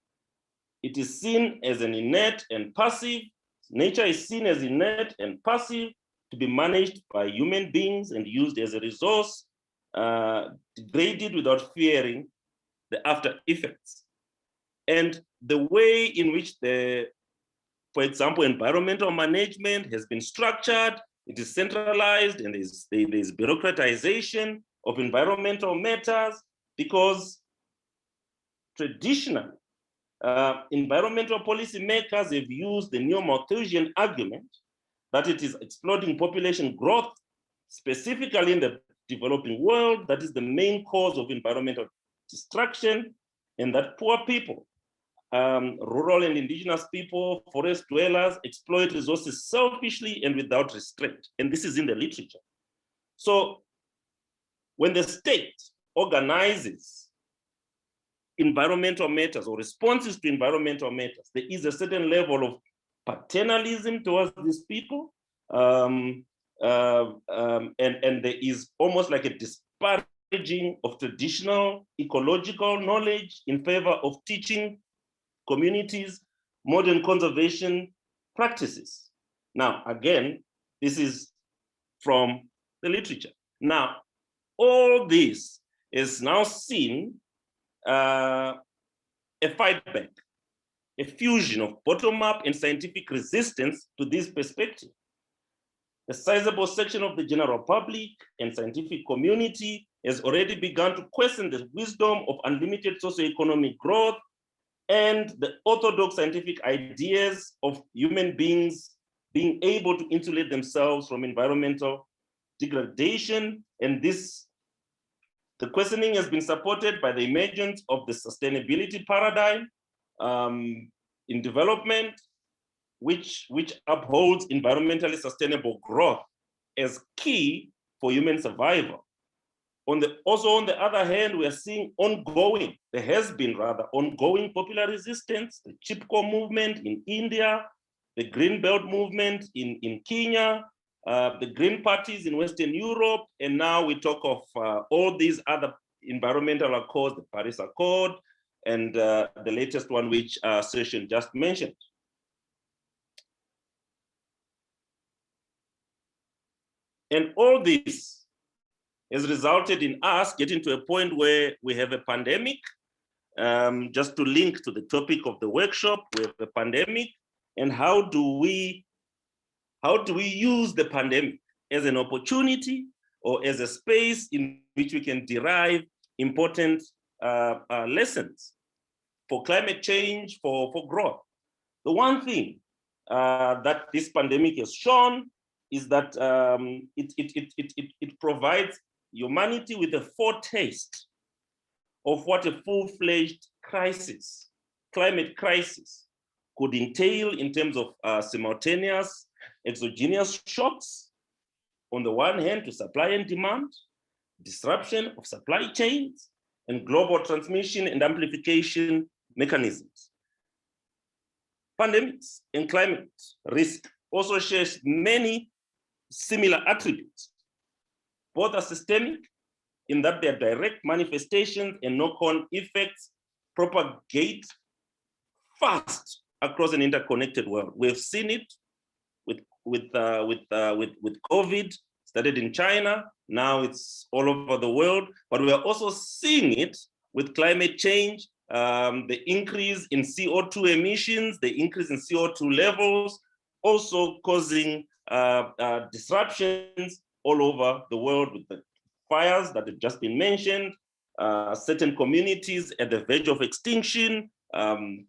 It is seen as an innate and passive. Nature is seen as innate and passive to be managed by human beings and used as a resource, degraded without fearing the after effects. And the way in which for example, environmental management has been structured, it is centralized, and there's bureaucratization of environmental matters, because traditionally, environmental policy makers have used the neo-Malthusian argument that it is exploiting population growth, specifically in the developing world, that is the main cause of environmental destruction, and that poor people, rural and indigenous people, forest dwellers, exploit resources selfishly and without restraint. And this is in the literature. So when the state organizes environmental matters or responses to environmental matters, there is a certain level of paternalism towards these people. And there is almost like a disparaging of traditional ecological knowledge in favor of teaching communities modern conservation practices. Now, again, this is from the literature. Now, all this is now seen a fight back, a fusion of bottom-up and scientific resistance to this perspective. A sizable section of the general public and scientific community has already begun to question the wisdom of unlimited socioeconomic growth and the orthodox scientific ideas of human beings being able to insulate themselves from environmental degradation. And the questioning has been supported by the emergence of the sustainability paradigm in development, which upholds environmentally sustainable growth as key for human survival. Also, on the other hand, we are seeing there has been ongoing popular resistance, the Chipko movement in India, the Green Belt movement in Kenya, the Green parties in Western Europe, and now we talk of all these other environmental accords, the Paris Accord, and the latest one which Session just mentioned. And all this has resulted in us getting to a point where we have a pandemic. Just to link to the topic of the workshop, we have a pandemic, and how do we use the pandemic as an opportunity or as a space in which we can derive important lessons for climate change, for growth. The one thing that this pandemic has shown is that it provides humanity with a foretaste of what a full-fledged crisis, climate crisis, could entail in terms of simultaneous exogenous shocks, on the one hand, to supply and demand, disruption of supply chains, and global transmission and amplification mechanisms. Pandemics and climate risk also shares many similar attributes. Both are systemic in that their direct manifestations and knock-on effects propagate fast across an interconnected world. We've seen it with COVID, started in China, now it's all over the world, but we are also seeing it with climate change, the increase in CO2 emissions, the increase in CO2 levels, also causing disruptions all over the world with the fires that have just been mentioned, certain communities at the verge of extinction, and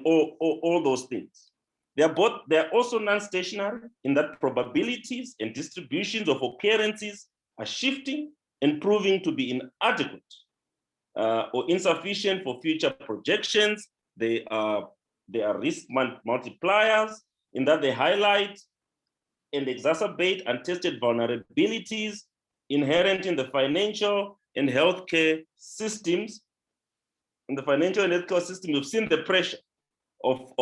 all those things. They're also non-stationary in that probabilities and distributions of occurrences are shifting and proving to be inadequate or insufficient for future projections. They are risk multipliers in that they highlight and exacerbate untested vulnerabilities inherent in the financial and healthcare systems. In the financial and healthcare system, we've seen the pressure of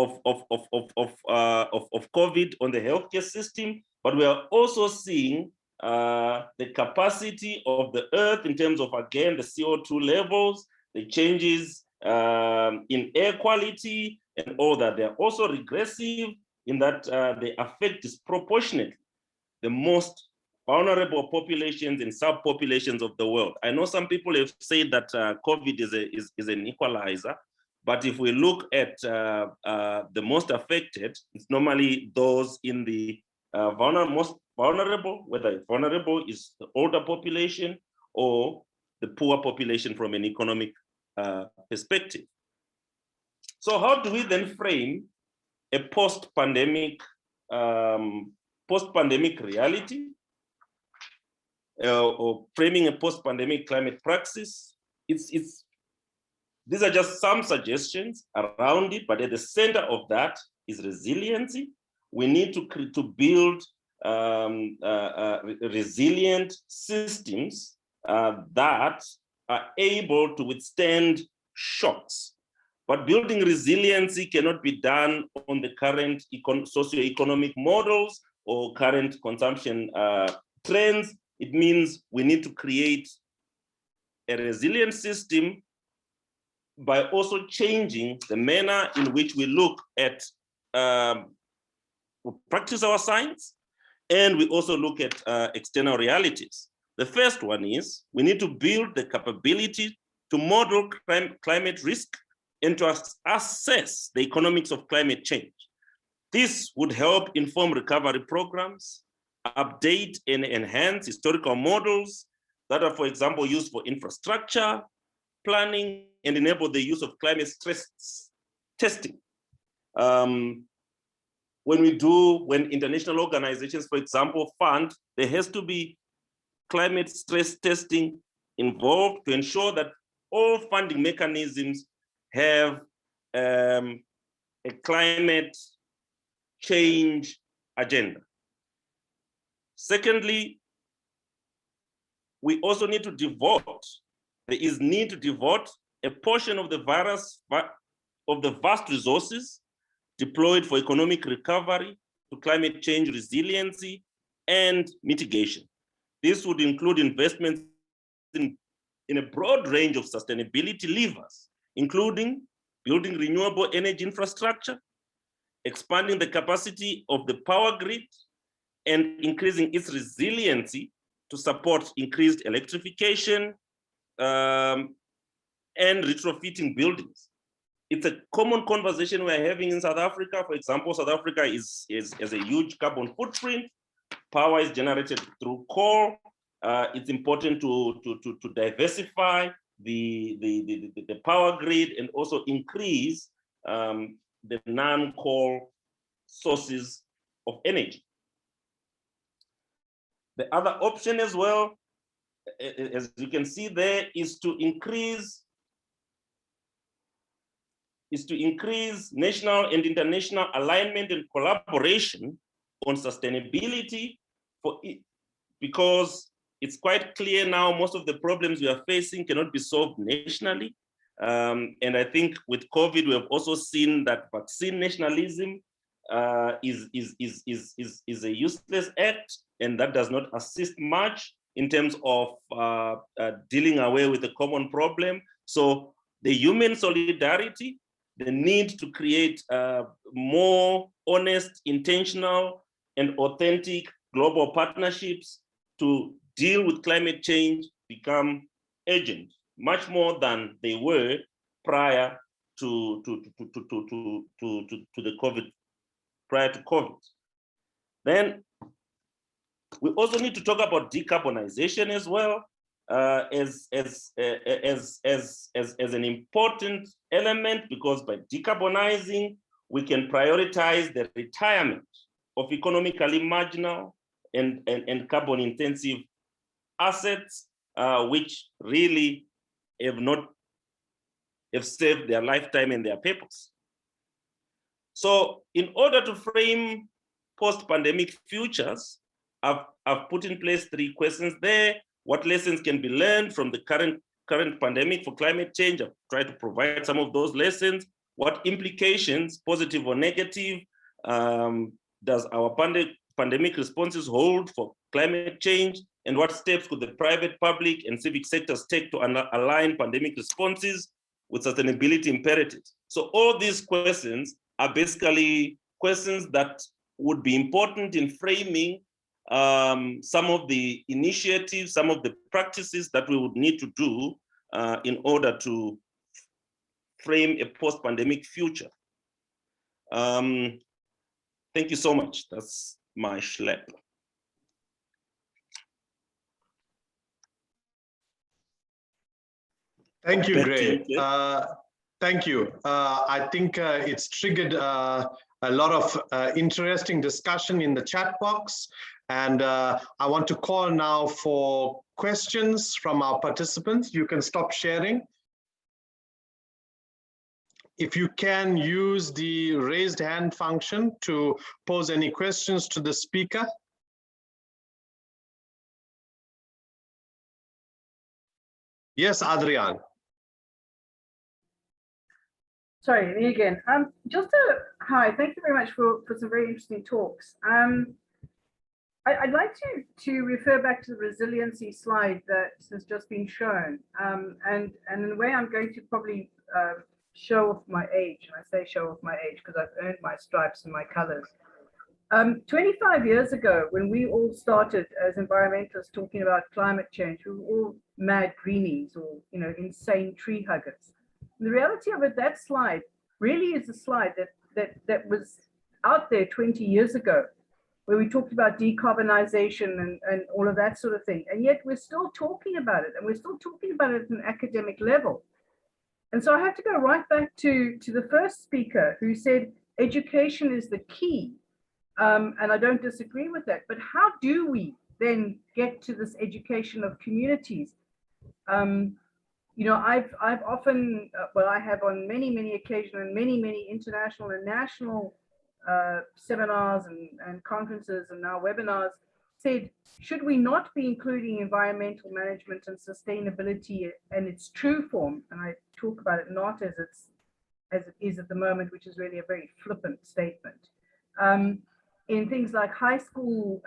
COVID on the healthcare system, but we are also seeing the capacity of the earth in terms of, again, the CO2 levels, the changes in air quality and all that. They're also regressive in that they affect disproportionately the most vulnerable populations and subpopulations of the world. I know some people have said that COVID is an equalizer, but if we look at the most affected, it's normally those in the most vulnerable, whether it's vulnerable is the older population or the poor population from an economic perspective. So how do we then frame a post-pandemic reality or framing a post-pandemic climate praxis? These are just some suggestions around it, but at the center of that is resiliency. We need to build resilient systems that are able to withstand shocks. But building resiliency cannot be done on the current socioeconomic models or current consumption trends. It means we need to create a resilient system by also changing the manner in which we look at, we practice our science, and we also look at external realities. The first one is we need to build the capability to model climate risk and to assess the economics of climate change. This would help inform recovery programs, update and enhance historical models that are, for example, used for infrastructure planning and enable the use of climate stress testing. When international organizations, for example, fund, there has to be climate stress testing involved to ensure that all funding mechanisms have a climate change agenda. Secondly, we also need to devote a portion of the vast resources deployed for economic recovery to climate change resiliency and mitigation. This would include investments in a broad range of sustainability levers, including building renewable energy infrastructure, expanding the capacity of the power grid, and increasing its resiliency to support increased electrification and retrofitting buildings. It's a common conversation we're having in South Africa. For example, South Africa has a huge carbon footprint. Power is generated through coal. It's important to diversify the power grid and also increase the non-coal sources of energy. The other option as well, as you can see there, is to increase national and international alignment and collaboration on sustainability because it's quite clear now most of the problems we are facing cannot be solved nationally. And I think with COVID, we have also seen that vaccine nationalism is a useless act, and that does not assist much in terms of dealing away with the common problem. So the human solidarity, the need to create more honest, intentional, and authentic global partnerships to deal with climate change become urgent, much more than they were prior to the COVID, prior to COVID. Then we also need to talk about decarbonization as well, as an important element, because by decarbonizing, we can prioritize the retirement of economically marginal and carbon intensive assets, which really have saved their lifetime and their purpose. So in order to frame post-pandemic futures, I've put in place 3 questions there. What lessons can be learned from the current pandemic for climate change? I've tried to provide some of those lessons. What implications, positive or negative, does our pandemic responses hold for climate change? And what steps could the private, public, and civic sectors take to align pandemic responses with sustainability imperatives? So all these questions are basically questions that would be important in framing some of the initiatives, some of the practices that we would need to do in order to frame a post-pandemic future. Thank you so much. That's my schlep. Thank you, Back to Gray. you, Thank you. I think it's triggered a lot of interesting discussion in the chat box. And I want to call now for questions from our participants. You can stop sharing. If you can use the raised hand function to pose any questions to the speaker. Yes, Adrian. Sorry, me again. Hi, thank you very much for some very interesting talks. I'd like to refer back to the resiliency slide that has just been shown. And in a way, I'm going to probably show off my age. And I say show off my age because I've earned my stripes and my colors. 25 years ago, when we all started as environmentalists talking about climate change, we were all mad greenies or insane tree huggers. And the reality of it, that slide really is a slide that was out there 20 years ago, where we talked about decarbonization and all of that sort of thing. And yet we're still talking about it, and we're still talking about it at an academic level. And so I have to go right back to the first speaker who said education is the key. And I don't disagree with that, but how do we then get to this education of communities? I've often, I have on many occasions and many international and national seminars and conferences and now webinars said, should we not be including environmental management and sustainability in its true form? And I talk about it not as it is at the moment, which is really a very flippant statement. In things like high school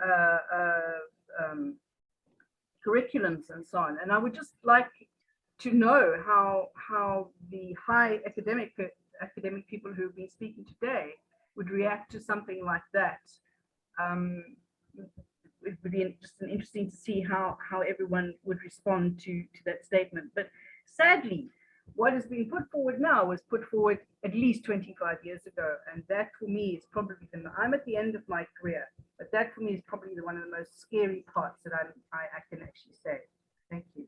curriculums and so on. And I would just like to know how the high academic people who have been speaking today would react to something like that. It would be just interesting to see how everyone would respond to that statement. But sadly, what has been put forward now was put forward at least 25 years ago. And that for me is probably, I'm at the end of my career, but that for me is probably one of the most scary parts that I can actually say. Thank you.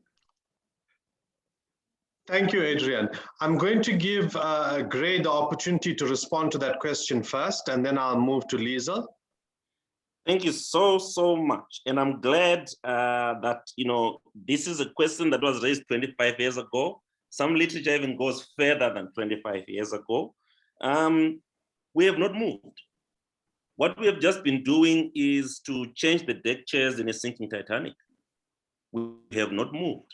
Thank you, Adrian. I'm going to give Gray the opportunity to respond to that question first, and then I'll move to Liesl. Thank you so much. And I'm glad that, this is a question that was raised 25 years ago. Some literature even goes further than 25 years ago. We have not moved. What we have just been doing is to change the deck chairs in a sinking Titanic. We have not moved.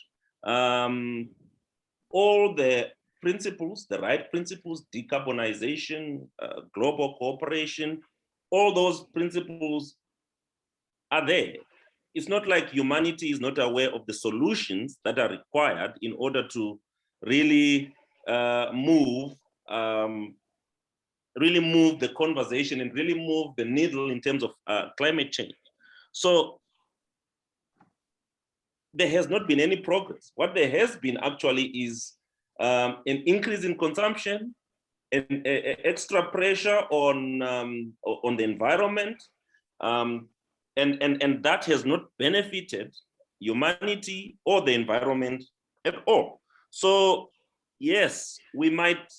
All the principles, the right principles, decarbonization, global cooperation, all those principles are there. It's not like humanity is not aware of the solutions that are required in order to really move really move the conversation and really move the needle in terms of climate change. So there has not been any progress. What there has been actually is an increase in consumption and extra pressure on the environment, and that has not benefited humanity or the environment at all. So yes, we might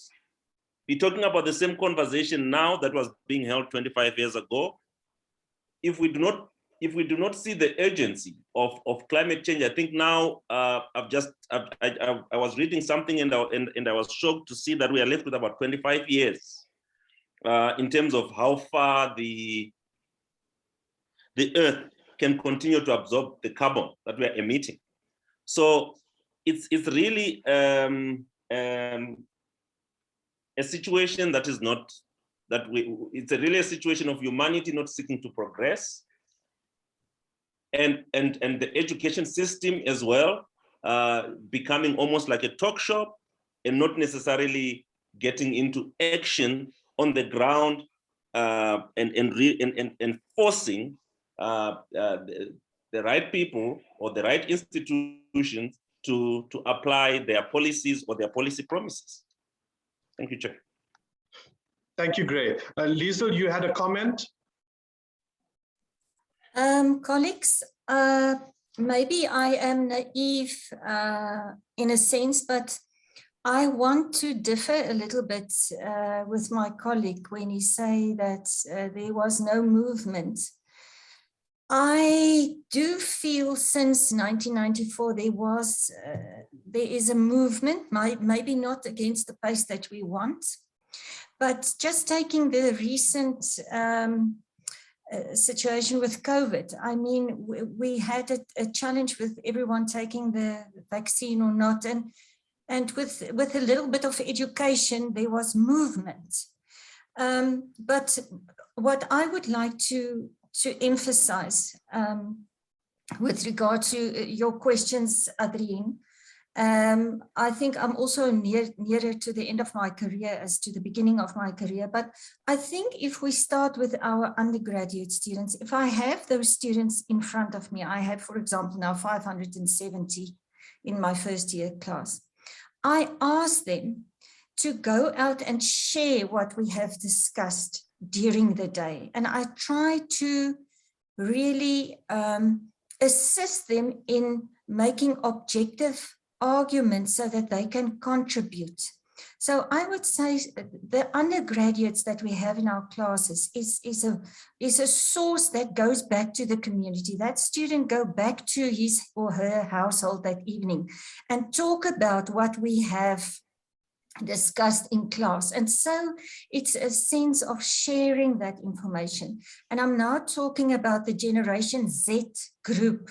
be talking about the same conversation now that was being held 25 years ago. If we do not see the urgency of climate change, I think now I was reading something and I was shocked to see that we are left with about 25 years in terms of how far the Earth can continue to absorb the carbon that we are emitting. So it's really a situation that is not, it's really a situation of humanity not seeking to progress, and the education system as well becoming almost like a talk shop and not necessarily getting into action on the ground and forcing the right people or the right institutions to apply their policies or their policy promises. Thank you, Chair. Thank you, Gray. Liesl, you had a comment? Colleagues, maybe I am naive in a sense, but I want to differ a little bit with my colleague when he say that there was no movement. I do feel since 1994 there is a movement, maybe not against the pace that we want, but just taking the recent situation with COVID. I mean, we had a challenge with everyone taking the vaccine or not, and with a little bit of education, there was movement. But what I would like to emphasize with regard to your questions, Adrien, I think I'm also nearer to the end of my career as to the beginning of my career. But I think if we start with our undergraduate students, if I have those students in front of me, I have, for example, now 570 in my first year class, I ask them to go out and share what we have discussed during the day. And I try to really assist them in making objective arguments so that they can contribute. So I would say the undergraduates that we have in our classes is a source that goes back to the community. That student go back to his or her household that evening and talk about what we have discussed in class. And so it's a sense of sharing that information. And I'm now talking about the Generation Z group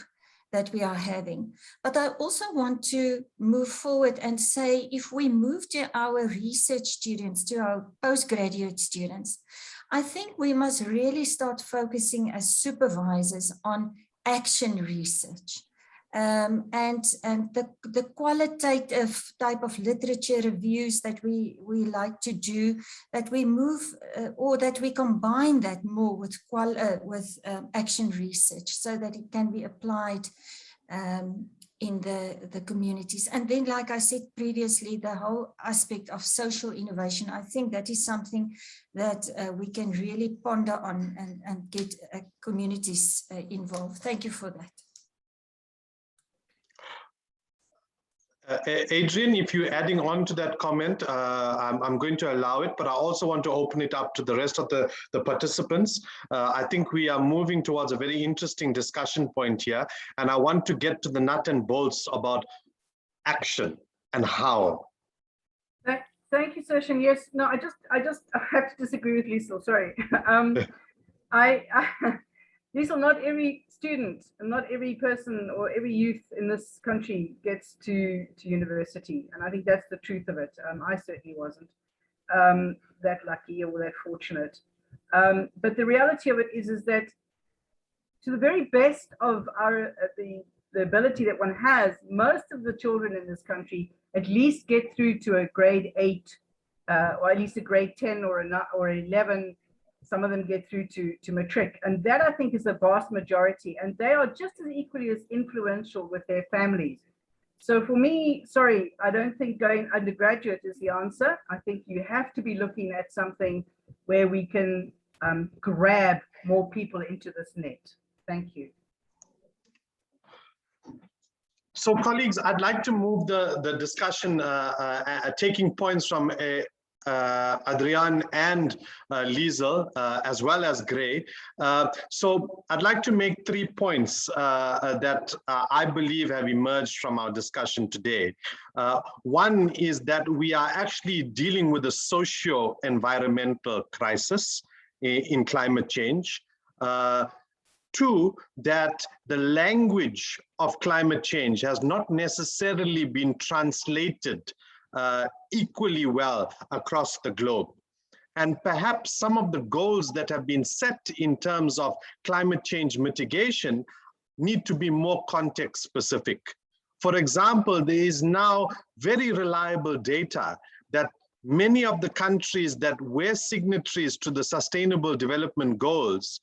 that we are having. But I also want to move forward and say, if we move to our research students, to our postgraduate students, I think we must really start focusing as supervisors on action research. And the qualitative type of literature reviews that we like to do, that we move or that we combine that more with action research so that it can be applied in the communities. And then, like I said previously, the whole aspect of social innovation, I think that is something that we can really ponder on and get communities involved. Thank you for that. Adrian, if you're adding on to that comment, I'm going to allow it, but I also want to open it up to the rest of the participants. I think we are moving towards a very interesting discussion point here, and I want to get to the nut and bolts about action and how. Thank you, Session. Yes, no, I have to disagree with Liesl, sorry. Liesl, not every student and not every person or every youth in this country gets to university. And I think that's the truth of it. I certainly wasn't that lucky or that fortunate. But the reality of it is that to the very best of our the ability that one has, most of the children in this country at least get through to a grade 8 or at least a grade 10 or 11. Some of them get through to matric. And that, I think, is the vast majority. And they are just as equally as influential with their families. So for me, sorry, I don't think going undergraduate is the answer. I think you have to be looking at something where we can grab more people into this net. Thank you. So colleagues, I'd like to move the discussion, taking points from Adrian and Liesel, as well as Gray. So I'd like to make 3 points that I believe have emerged from our discussion today. One is that we are actually dealing with a socio-environmental crisis in climate change. 2, that the language of climate change has not necessarily been translated equally well across the globe. And perhaps some of the goals that have been set in terms of climate change mitigation need to be more context specific. For example, there is now very reliable data that many of the countries that were signatories to the Sustainable Development Goals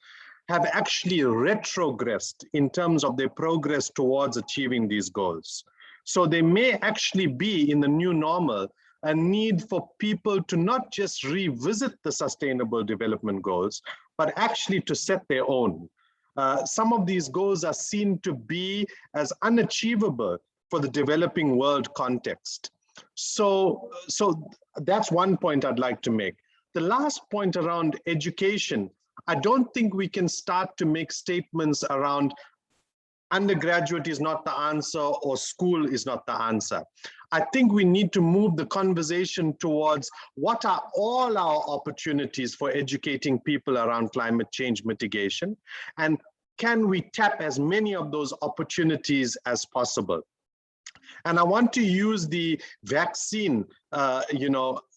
have actually retrogressed in terms of their progress towards achieving these goals. So there may actually be in the new normal a need for people to not just revisit the Sustainable Development Goals, but actually to set their own. Some of these goals are seen to be as unachievable for the developing world context. So that's one point I'd like to make. The last point around education, I don't think we can start to make statements around undergraduate is not the answer or school is not the answer. I think we need to move the conversation towards what are all our opportunities for educating people around climate change mitigation, and can we tap as many of those opportunities as possible? And I want to use the vaccine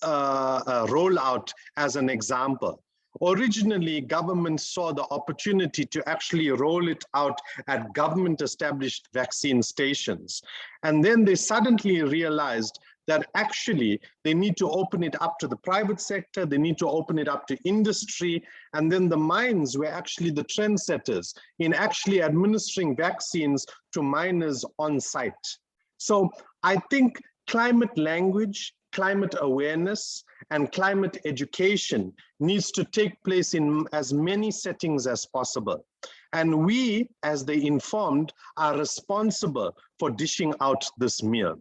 rollout as an example. Originally, government saw the opportunity to actually roll it out at government-established vaccine stations. And then they suddenly realized that actually they need to open it up to the private sector, they need to open it up to industry, and then the mines were actually the trendsetters in actually administering vaccines to miners on site. So I think climate language, climate awareness, and climate education needs to take place in as many settings as possible. And we, as the informed, are responsible for dishing out this meal.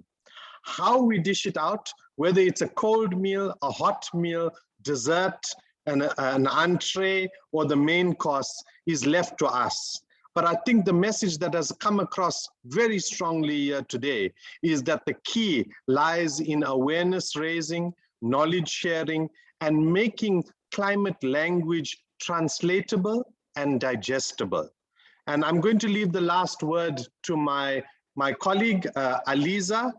How we dish it out, whether it's a cold meal, a hot meal, dessert, an entree, or the main course, is left to us. But I think the message that has come across very strongly here today is that the key lies in awareness raising, knowledge sharing, and making climate language translatable and digestible. And I'm going to leave the last word to my colleague, Aliza,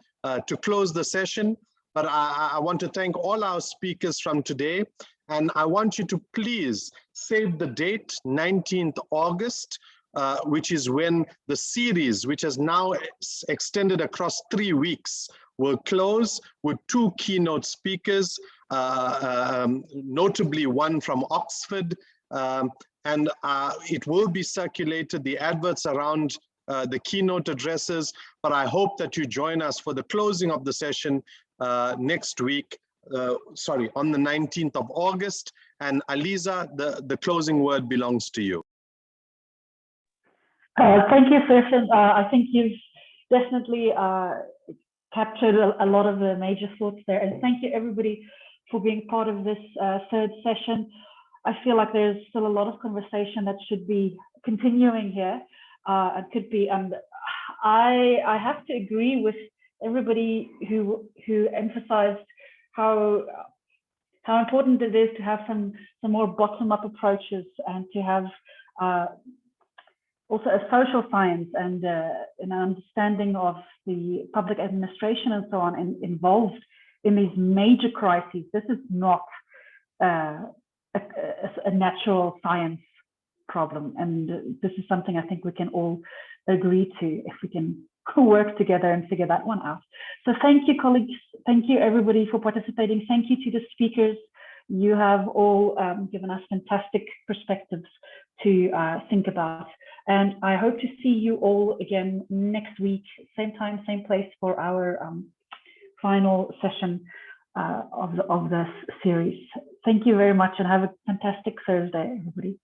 to close the session. But I want to thank all our speakers from today. And I want you to please save the date, 19th August, which is when the series, which has now extended across 3 weeks, will close with 2 keynote speakers, notably one from Oxford, and it will be circulated, the adverts around the keynote addresses, but I hope that you join us for the closing of the session next week, on the 19th of August. And Aliza, the closing word belongs to you. Thank you, Serafin. I think you've definitely captured a lot of the major thoughts there. And thank you, everybody, for being part of this third session. I feel like there's still a lot of conversation that should be continuing here. It could be, and I have to agree with everybody who emphasized how important it is to have some more bottom-up approaches, and to have also a social science and an understanding of the public administration and so on involved in these major crises. This is not a natural science problem, and this is something I think we can all agree to if we can work together and figure that one out. So thank you, colleagues. Thank you, everybody, for participating. Thank you to the speakers. You have all given us fantastic perspectives to think about. And I hope to see you all again next week, same time, same place, for our final session of this series. Thank you very much and have a fantastic Thursday, everybody.